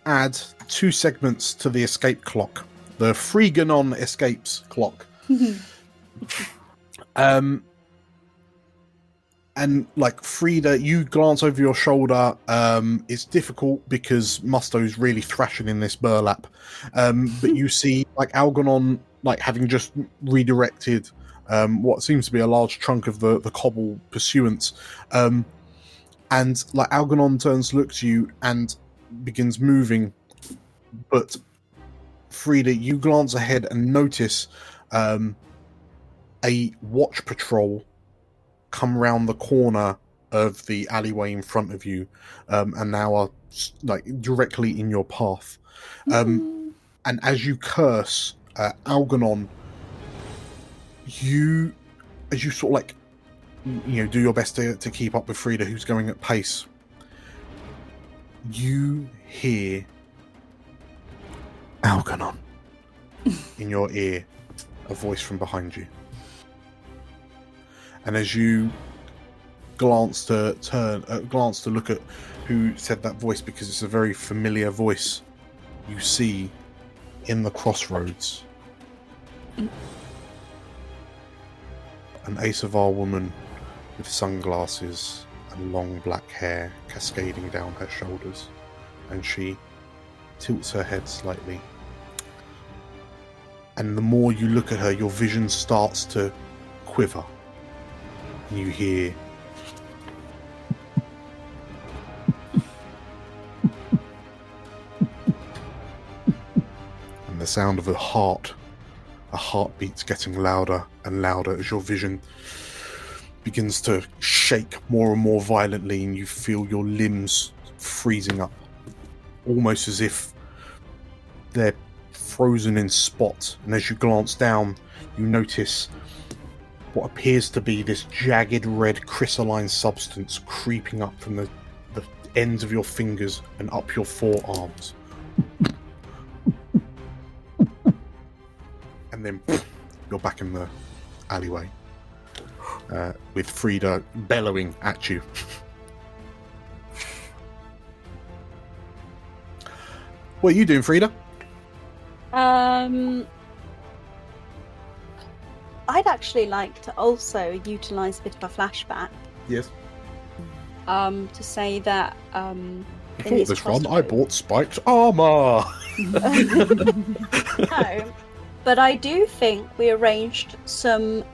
add 2 segments to the escape clock. The Freeganon escapes clock. And like Frieda, you glance over your shoulder. It's difficult because Musto's really thrashing in this burlap. But you see like Algernon, like having just redirected what seems to be a large chunk of the cobble pursuance. And like Algernon turns to look at you and begins moving. But Frieda, you glance ahead and notice a watch patrol come round the corner of the alleyway in front of you, and now are like directly in your path. And as you curse, Algernon, as you sort of like, do your best to keep up with Frieda, who's going at pace, you hear Algernon in your ear, a voice from behind you. And as you glance to look at who said that voice, because it's a very familiar voice, you see in the crossroads an Asavar woman with sunglasses and long black hair cascading down her shoulders, and she tilts her head slightly. And the more you look at her, your vision starts to quiver. And you hear and the sound of a heartbeat's getting louder and louder as your vision begins to shake more and more violently, and you feel your limbs freezing up, almost as if they're frozen in spots. And as you glance down, you notice what appears to be this jagged red crystalline substance creeping up from the ends of your fingers and up your forearms. And then you're back in the alleyway with Frieda bellowing at you. What are you doing, Frieda? I'd actually like to also utilise a bit of a flashback. Yes. To say that Before this run, I bought spiked armour. No, but I do think we arranged some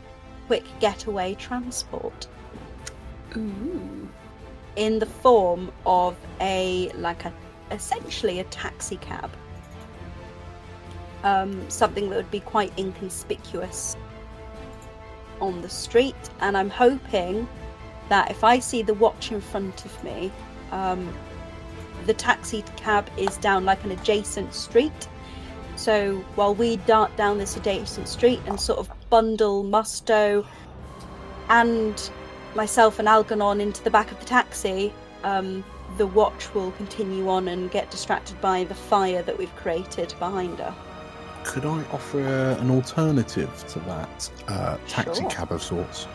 quick getaway transport. Ooh. In the form of essentially a taxi cab. Something that would be quite inconspicuous on the street, and I'm hoping that if I see the watch in front of me, the taxi cab is down like an adjacent street. So while we dart down this adjacent street and sort of bundle Musto and myself and Algernon into the back of the taxi, the watch will continue on and get distracted by the fire that we've created behind her. Could I offer an alternative to that taxi Sure. cab of sorts?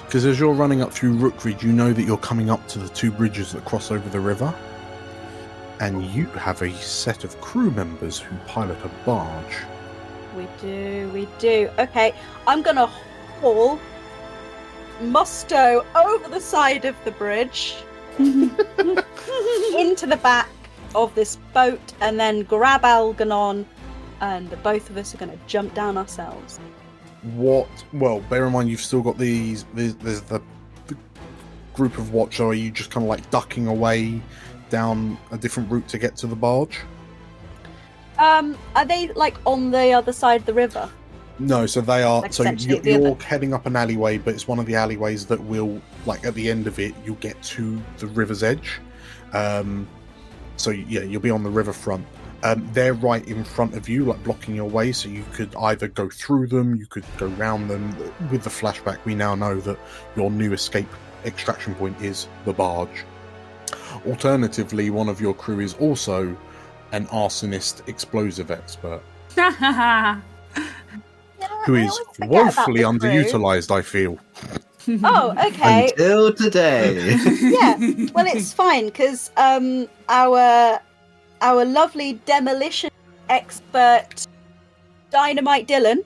Because as you're running up through Rookridge, you know that you're coming up to the two bridges that cross over the river, and you have a set of crew members who pilot a barge. We do. Okay, I'm gonna haul Musto over the side of the bridge into the back of this boat, and then grab Algernon, and the both of us are gonna jump down ourselves. Well, bear in mind you've still got there's the group of watch, or are you just kind of like ducking away down a different route to get to the barge? Are they like on the other side of the river? No, so they are. Like So essentially the you're other- heading up an alleyway, but it's one of the alleyways that will, like, at the end of it, you'll get to the river's edge. So yeah, you'll be on the riverfront. They're right in front of you, like blocking your way. So you could either go through them, you could go round them. With the flashback, we now know that your new escape extraction point is the barge. Alternatively, one of your crew is also an arsonist explosive expert, who is woefully underutilized, I feel. Oh, okay. Until today. Yeah. Well, it's fine because our lovely demolition expert, Dynamite Dylan,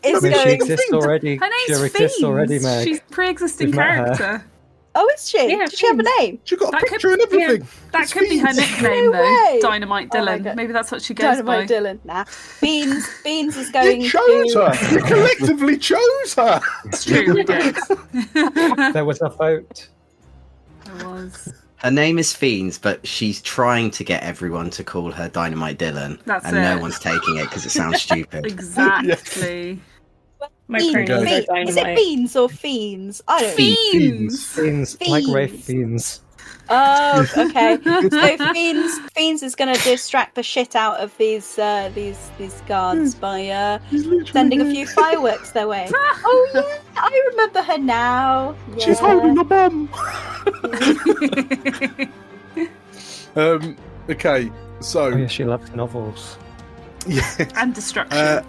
is I mean, she going. exists already. Her She name's exists already, Fiends. Meg. She's a pre-existing We've met her. character. Oh, is she? Yeah, Does she have a name? She got a That could- picture and everything. That It's could be her Fiends. nickname, No though. way. Dynamite Oh my Dylan. God. Maybe that's what she goes Dynamite by. Dylan. Nah. Beans is going You chose to. her. You collectively chose her. It's true, we did. There was a vote. There was. Her name is Fiends, but she's trying to get everyone to call her Dynamite Dylan, That's and it. no one's taking it because it sounds stupid. Exactly. My Fiends. pronouns are Is it dynamite. Fiends or Fiends? I don't know. Fiends! Fiends, like Rafe Fiends. Fiends. Oh, okay. So Fiends is going to distract the shit out of these guards by sending a few fireworks their way. Oh yeah, I remember her now. Yeah. She's holding a bomb. Okay, so Oh yeah, she loves novels. yeah. And destruction.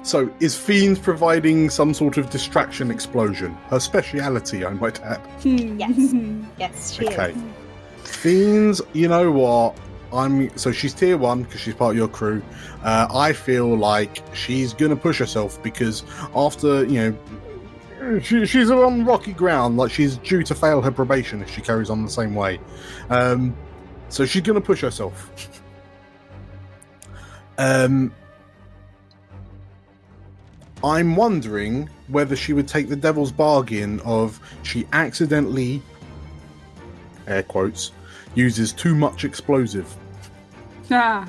So is Fiends providing some sort of distraction explosion? Her speciality, I might add. Yes. Yes, she Okay. is. Fiends, you know what? So she's tier 1 because she's part of your crew. I feel like she's gonna push herself because after she's on rocky ground. Like she's due to fail her probation if she carries on the same way. So she's gonna push herself. I'm wondering whether she would take the devil's bargain of she accidentally, air quotes, uses too much explosive. Ah.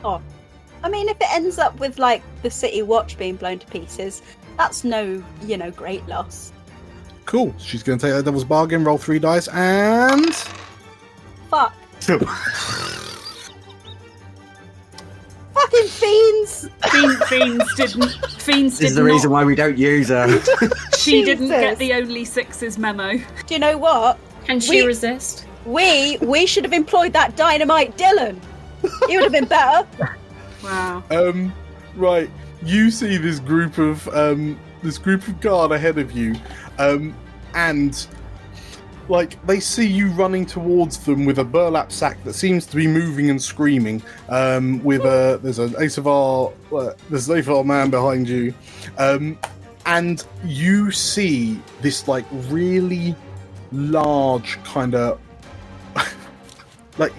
Oh, I mean, if it ends up with like the city watch being blown to pieces, that's no, great loss. Cool. She's going to take the devil's bargain, roll 3 dice, and Fuck. Fucking Fiends! Fiends didn't. Fiends This is did the reason not. why we don't use her. She didn't Jesus. get the only sixes memo. Do you know what? Can she We- resist? We should have employed that Dynamite Dylan. He would have been better. Wow. Right. You see this group of guard ahead of you, and like they see you running towards them with a burlap sack that seems to be moving and screaming. There's an Ace of R man behind you, and you see this like really large kind of like.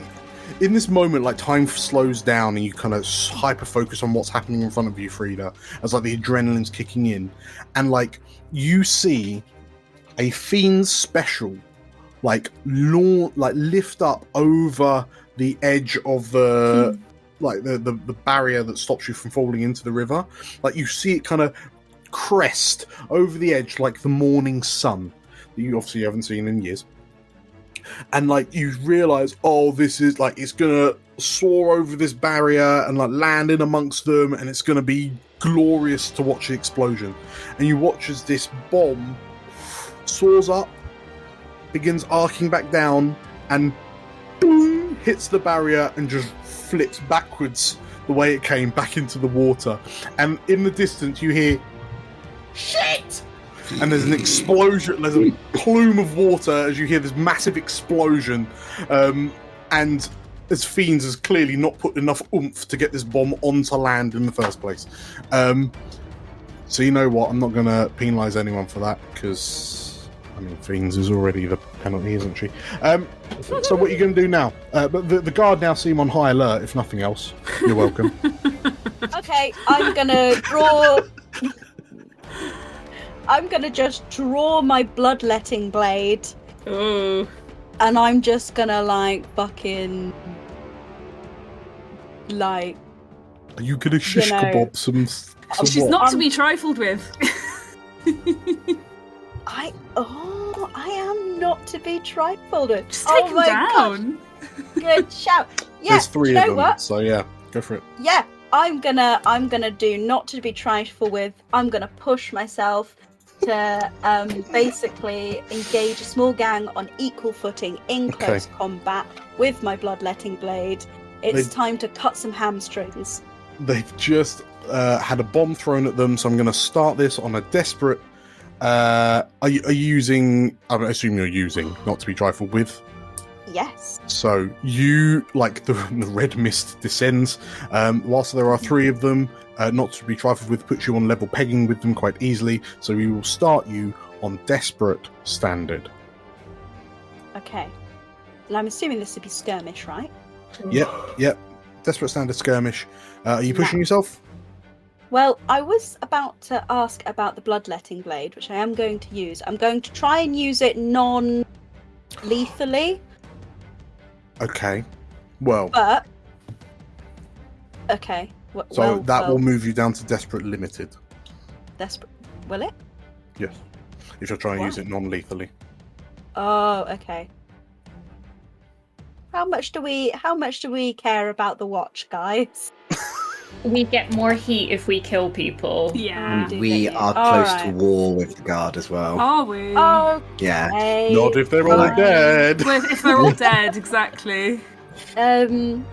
In this moment, like time slows down and you kind of hyper focus on what's happening in front of you, Frieda, as like the adrenaline's kicking in, and like you see a Fiend's special like lift up over the edge of the the barrier that stops you from falling into the river. Like you see it kind of crest over the edge like the morning sun that you obviously haven't seen in years. And like you realize, oh, this is like it's gonna soar over this barrier and like land in amongst them, and it's gonna be glorious to watch the explosion. And you watch as this bomb soars up, begins arcing back down, and boom, hits the barrier and just flips backwards the way it came back into the water. And in the distance, you hear shit. And there's an explosion, there's a plume of water as you hear this massive explosion, and as Fiends has clearly not put enough oomph to get this bomb onto land in the first place. So you know what, I'm not going to penalise anyone for that, because, I mean, Fiends is already the penalty, isn't she? So what are you going to do now? But the guard now seem on high alert, if nothing else. You're welcome. Okay, I'm gonna draw. I'm gonna just draw my bloodletting blade, Oh. and I'm just gonna fucking Are you going to shish know, kebab some She's what? not to be trifled with. I am not to be trifled with. Just take him my down. God, good shout. Yeah, There's 3 you know of them, what? so yeah, go for it. Yeah, I'm gonna do not to be trifled with. I'm gonna push myself to basically engage a small gang on equal footing in close combat with my bloodletting blade. It's time to cut some hamstrings. They've just had a bomb thrown at them, so I'm going to start this on a desperate. Are you using? I assume you're using not to be trifled with. Yes. So you, like the red mist descends. Whilst there are 3 of them, not to be trifled with, puts you on level pegging with them quite easily. So we will start you on Desperate Standard. Okay. Well, I'm assuming this would be skirmish, right? Yep. Desperate Standard Skirmish. Are you pushing yourself? Well, I was about to ask about the Bloodletting Blade, which I am going to use. I'm going to try and use it non-lethally. Okay. Well. But... Okay. So that will move you down to Desperate Limited. Desperate... Will it? Yes. If you're trying to use it non-lethally. Oh, okay. How much do we care about the watch, guys? We get more heat if we kill people. Yeah. We are close to war with the guard as well. Are we? Oh, Yeah. Not if they're all Right. dead. Well, if they're all dead, exactly. Okay.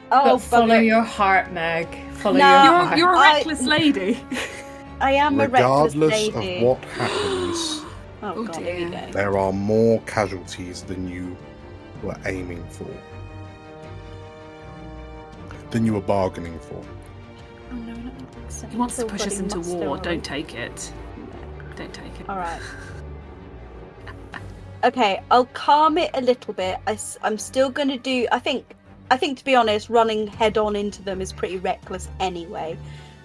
But Oh, follow bugger. your heart, Meg. Follow No. your You're, heart. you're a I- reckless lady. I am a reckless Regardless of lady. what happens, Oh, Oh, God, dear. here we go. there are more casualties than you were aiming for. Than you were bargaining for. Oh, no, not He wants to Still push us bloody into Musto war. on. Don't take it. Don't take it. All right. Okay, I'll calm it a little bit. I'm still going to do. I think to be honest, running head on into them is pretty reckless anyway.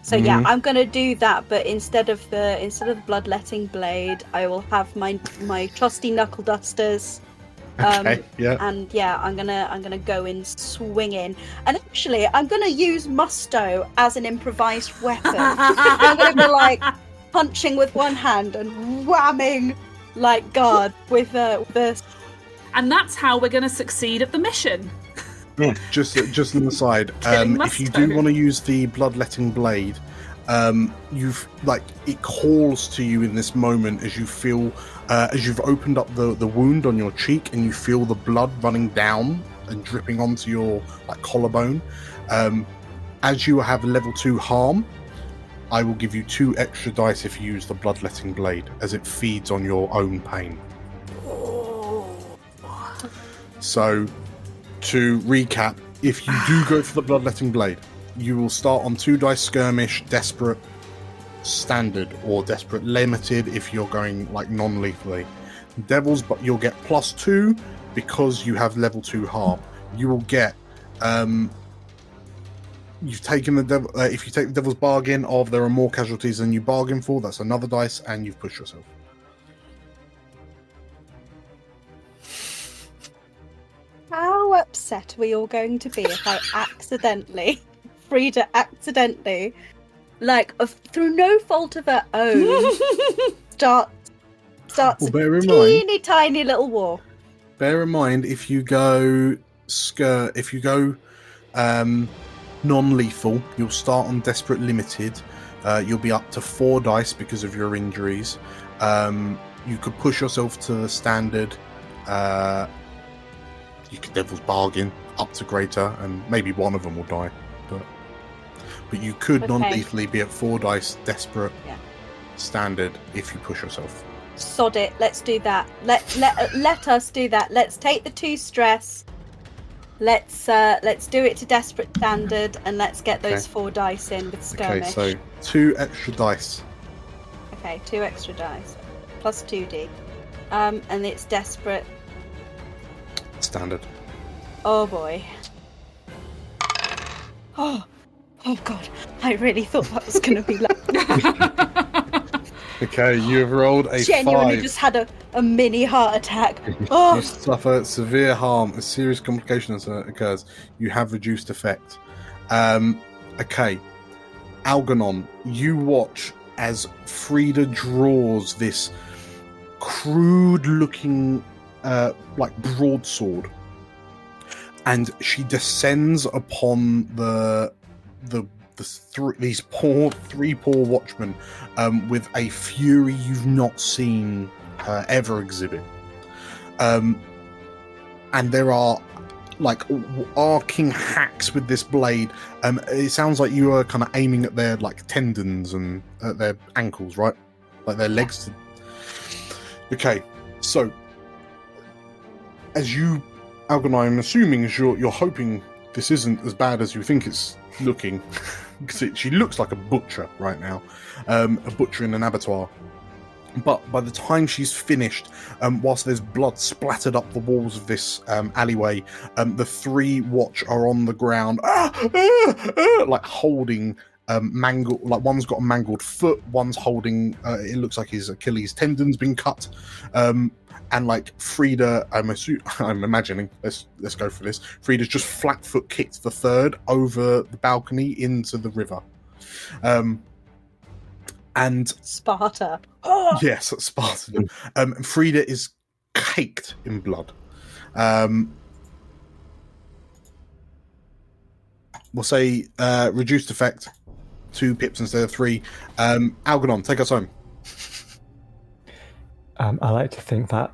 So yeah, I'm going to do that. But instead of the Bloodletting Blade, I will have my trusty knuckle dusters. Okay, yeah. And yeah, I'm gonna go in swinging, and actually I'm gonna use Musto as an improvised weapon. I'm gonna be like punching with one hand and whamming like guard with the. And that's how we're going to succeed at the mission. Just an aside, Killing if you Musto. do want to use the Bloodletting Blade, you've it calls to you in this moment as you feel as you've opened up the wound on your cheek and you feel the blood running down and dripping onto your collarbone. As you have level 2 harm, I will give you 2 extra dice if you use the Bloodletting Blade, as it feeds on your own pain. So, to recap, if you do go for the Bloodletting Blade, you will start on 2 dice Skirmish, Desperate Standard, or Desperate Limited if you're going non-lethally. Devils, but you'll get +2 because you have level 2 harm. You will get you've taken the devil. If you take the Devil's Bargain of there are more casualties than you bargain for, that's another dice, and you've pushed yourself. How upset are we all going to be if I Frieda accidentally, through no fault of her own, starts Well, a bear in mind, teeny tiny little war? bear in mind if you go non-lethal, you'll start on Desperate Limited. You'll be up to 4 dice because of your injuries. You could push yourself to the standard. You could Devil's Bargain up to greater, and maybe one of them will die. But you could Okay. non-lethally be at 4 dice Desperate Yeah. Standard if you push yourself. Sod it. Let's do that. Let us do that. Let's take the 2 stress. Let's do it to Desperate Standard, and let's get those Okay. 4 dice in with Skirmish. Okay, so 2 extra dice. Okay, 2 extra dice plus 2d, and it's Desperate. Standard. Oh boy. Oh god! I really thought that was going to be Okay, you have rolled a genuinely 5. just had a mini heart attack. Oh, You suffer severe harm. A serious complication occurs. You have reduced effect. Okay. Algernon, you watch as Frieda draws this crude-looking, broadsword, and she descends upon these three poor watchmen with a fury you've not seen her ever exhibit. And there are arcing hacks with this blade. It sounds like you are kind of aiming at their tendons and at their ankles, right? Like their legs. Okay, so as you, Algon, I'm assuming as you're hoping this isn't as bad as you think it's looking, because she looks like a butcher right now, a butcher in an abattoir. But by the time she's finished, whilst there's blood splattered up the walls of this alleyway, the three watch are on the ground, like holding mangled. Like one's got a mangled foot, one's holding. It looks like his Achilles tendon's been cut, and like Frieda, I'm imagining. Let's go for this. Frieda's just flat foot kicked the third over the balcony into the river. And Sparta. Yes, Spartan. Frieda is caked in blood. We'll say reduced effect, 2 pips instead of 3. Algernon, take us home. I like to think that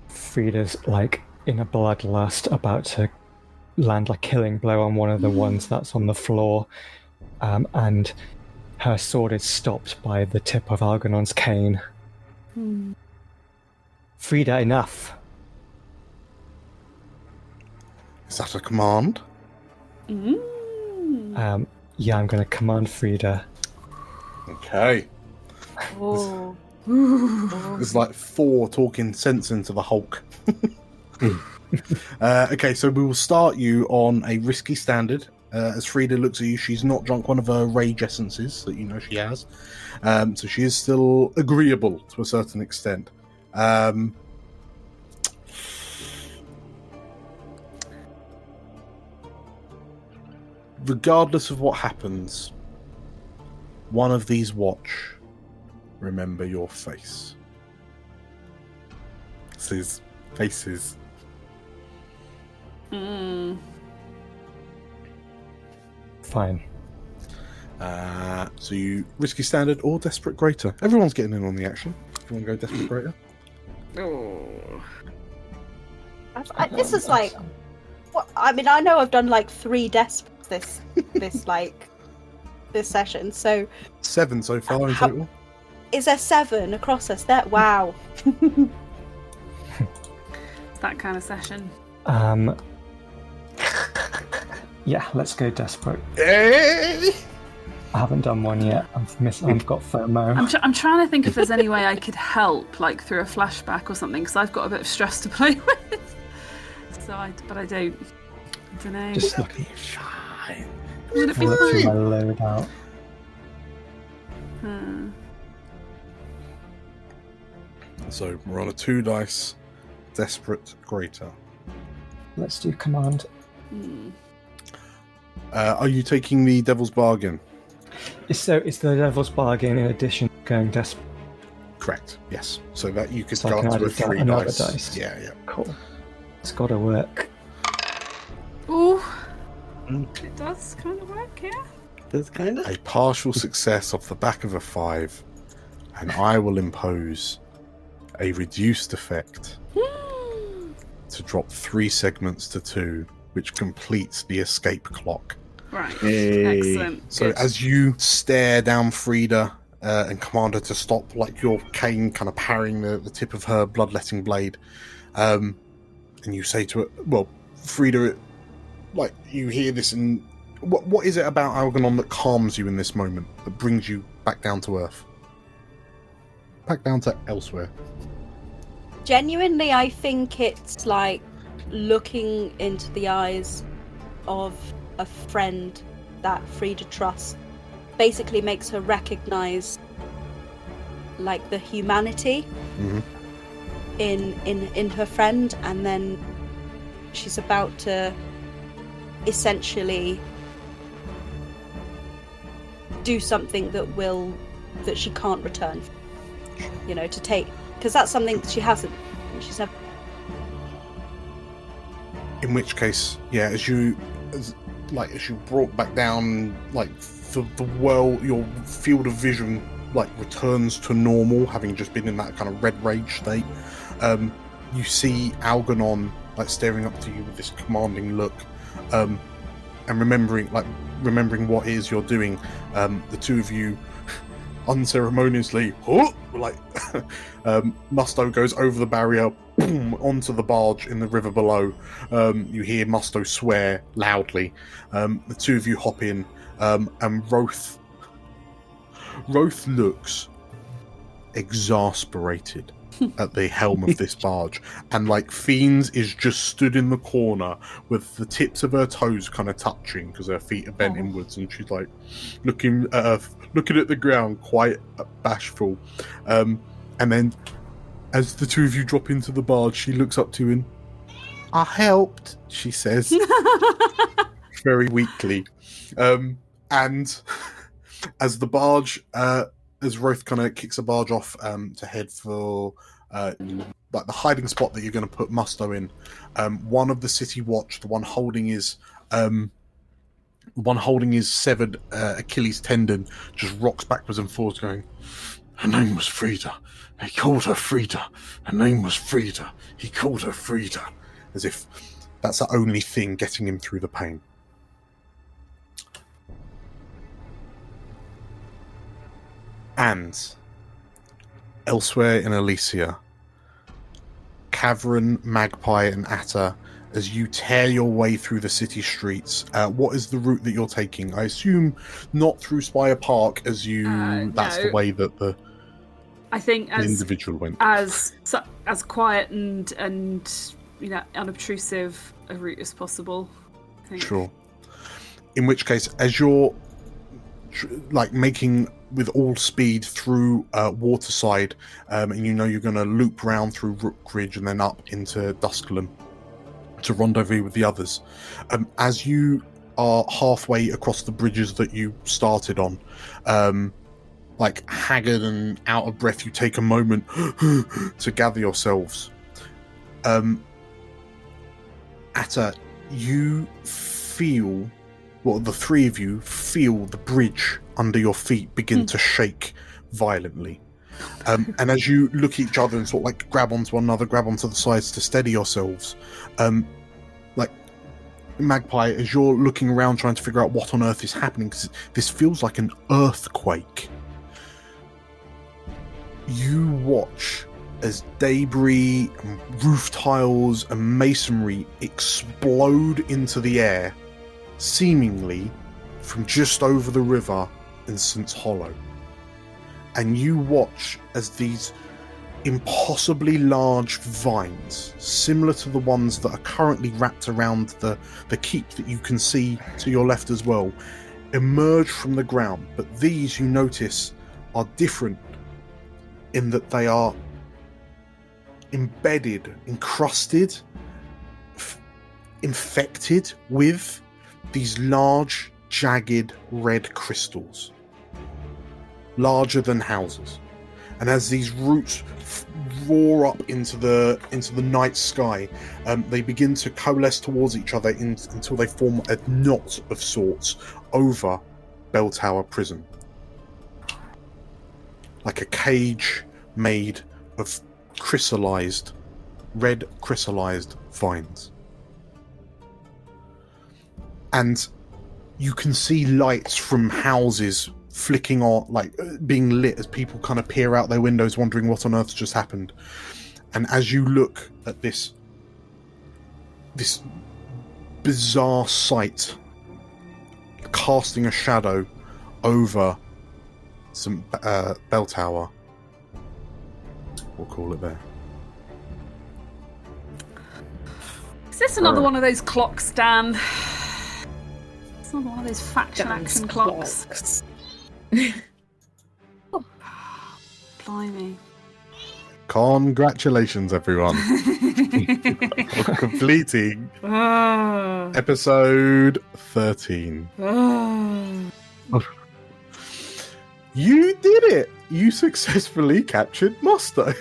Frieda's like in a bloodlust, about to land a killing blow on one of the ones that's on the floor, and her sword is stopped by the tip of Algernon's cane. Frieda, enough. Is that a command? Yeah, I'm going to command Frieda. Okay. Oh. There's like 4 talking sense into the Hulk. Okay, so we will start you on a risky standard. As Frieda looks at you, she's not drunk one of her rage essences that you know she has. So she is still agreeable to a certain extent. Regardless of what happens, one of these watch remember your face. This faces. Fine. So you risky standard or desperate greater. Everyone's getting in on the action. If you want to go desperate greater. This is like, what? I mean, I know I've done like 3 desperates this session. So 7 so far in total. Is there 7 across us? That wow. That kind of session. Yeah, let's go desperate. Hey! I haven't done one yet. I've got FOMO. I'm trying to think if there's any way I could help, like through a flashback or something, because I've got a bit of stress to play with. But I don't know. Just It'll be fine. Would it be look through my fine? loadout. So we're on a 2 dice desperate greater. Let's do command. Are you taking the devil's bargain? So it's the devil's bargain in addition to going desperate. Correct. Yes. So that you could So I go can up to a add 3 another dice. dice. Yeah. Cool. It's got to work. Ooh. It does kind of work, yeah. That's kind of. A partial success off the back of a 5, and I will impose a reduced effect to drop 3 segments to 2, which completes the escape clock. Right. Hey. Excellent. So Good. as you stare down Frieda and command her to stop, like your cane kind of parrying the tip of her bloodletting blade, and you say to her, well, Frieda, like you hear this, and what is it about Algernon that calms you in this moment, that brings you back down to earth? Back down to elsewhere. Genuinely, I think it's like looking into the eyes of a friend that Frieda trusts basically makes her recognize like the humanity in her friend, and then she's about to essentially do something that she can't return, to take, because that's something that she hasn't. She's never. In which case, yeah, as you brought back down, like the world, your field of vision like returns to normal, having just been in that kind of red rage state. You see Algernon like staring up to you with this commanding look, and remembering what it is you're doing. The two of you unceremoniously, like Musto goes over the barrier, boom, onto the barge in the river below. You hear Musto swear loudly. The two of you hop in, and Roth looks exasperated at the helm of this barge, and like Fiends is just stood in the corner with the tips of her toes kind of touching because her feet are bent inwards, and she's like looking at the ground, quite bashful. And then, as the two of you drop into the barge, she looks up to you and, "I helped," she says, very weakly. And as the barge, as Roth kind of kicks the barge off to head for like the hiding spot that you're going to put Musto in, one of the city watch, the one holding his severed Achilles tendon, just rocks backwards and forwards, going, "Her name was Frieda. He called her Frieda. Her name was Frieda. He called her Frieda," as if that's the only thing getting him through the pain. And elsewhere in Elysia, Khavren, Magpie, and Atta, as you tear your way through the city streets, what is the route that you're taking? I assume not through Spire Park, as you that's no. the way that the individual went. As quiet and unobtrusive a route as possible, I think. Sure. In which case, as you're making with all speed through Waterside, and you're going to loop round through Rookridge and then up into Dusklum to rendezvous with the others. As you are halfway across the bridges that you started on, haggard and out of breath, you take a moment to gather yourselves. Atta, you feel, the three of you feel the bridge under your feet begin to shake violently. And as you look at each other and sort of grab onto one another, grab onto the sides to steady yourselves, Magpie, as you're looking around trying to figure out what on earth is happening, because this feels like an earthquake, you watch as debris and roof tiles and masonry explode into the air, seemingly from just over the river in St. Hollow. And you watch as these impossibly large vines, similar to the ones that are currently wrapped around the keep that you can see to your left as well, emerge from the ground. But these, you notice, are different in that they are embedded, encrusted, infected with these large, jagged red crystals, larger than houses. And as these roots roar up into the night sky, they begin to coalesce towards each other until they form a knot of sorts over Bell Tower Prison, like a cage made of red crystallized vines. And you can see lights from houses flicking on, being lit as people kind of peer out their windows wondering what on earth's just happened. And as you look at this bizarre sight casting a shadow over some bell tower, we'll call it there. Is this another one of those clocks, Dan? It's not one of those faction action clocks. Oh, blimey. Congratulations, everyone. For completing episode 13. You did it! You successfully captured Musto.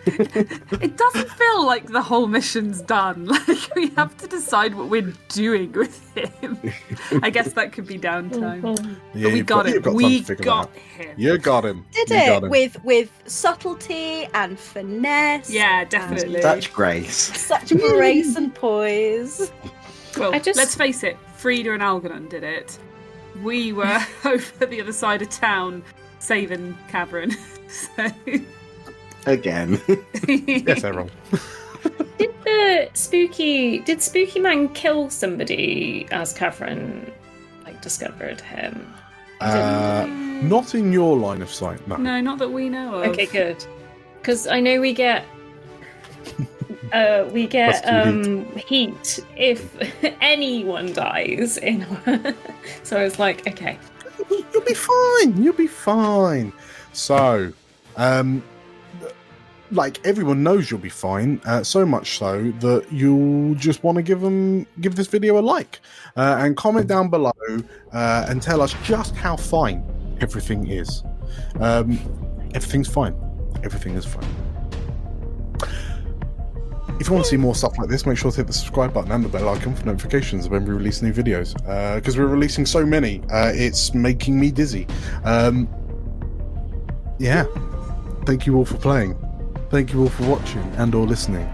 It doesn't feel like the whole mission's done. We have to decide what we're doing with him. I guess that could be downtime. Yeah, we got him. We got him. You got him. Did you it got him. with subtlety and finesse. Yeah, definitely. Such grace. Such grace and poise. Well, let's face it. Frieda and Algernon did it. We were over the other side of town, saving Khavren. So Again. Yes, they're wrong. Did Spooky Man kill somebody as Khavren discovered him? Not in your line of sight, no. no, not that we know of. Okay, good. Because I know we get heat if anyone dies in our... So I was like, okay. You'll be fine. You'll be fine. So, like everyone knows you'll be fine. So much so that you'll just want to give this video a like and comment down below and tell us just how fine everything is. Everything's fine. Everything is fine. If you want to see more stuff like this, make sure to hit the subscribe button and the bell icon for notifications of when we release new videos. Because we're releasing so many, it's making me dizzy. Yeah. Thank you all for playing. Thank you all for watching and or listening.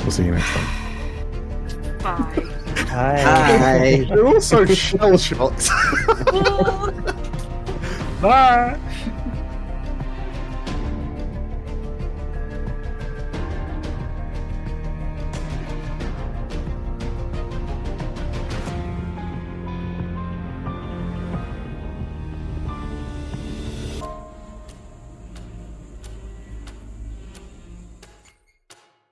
We'll see you next time. Bye. Hi. You're also shell shocked. Bye.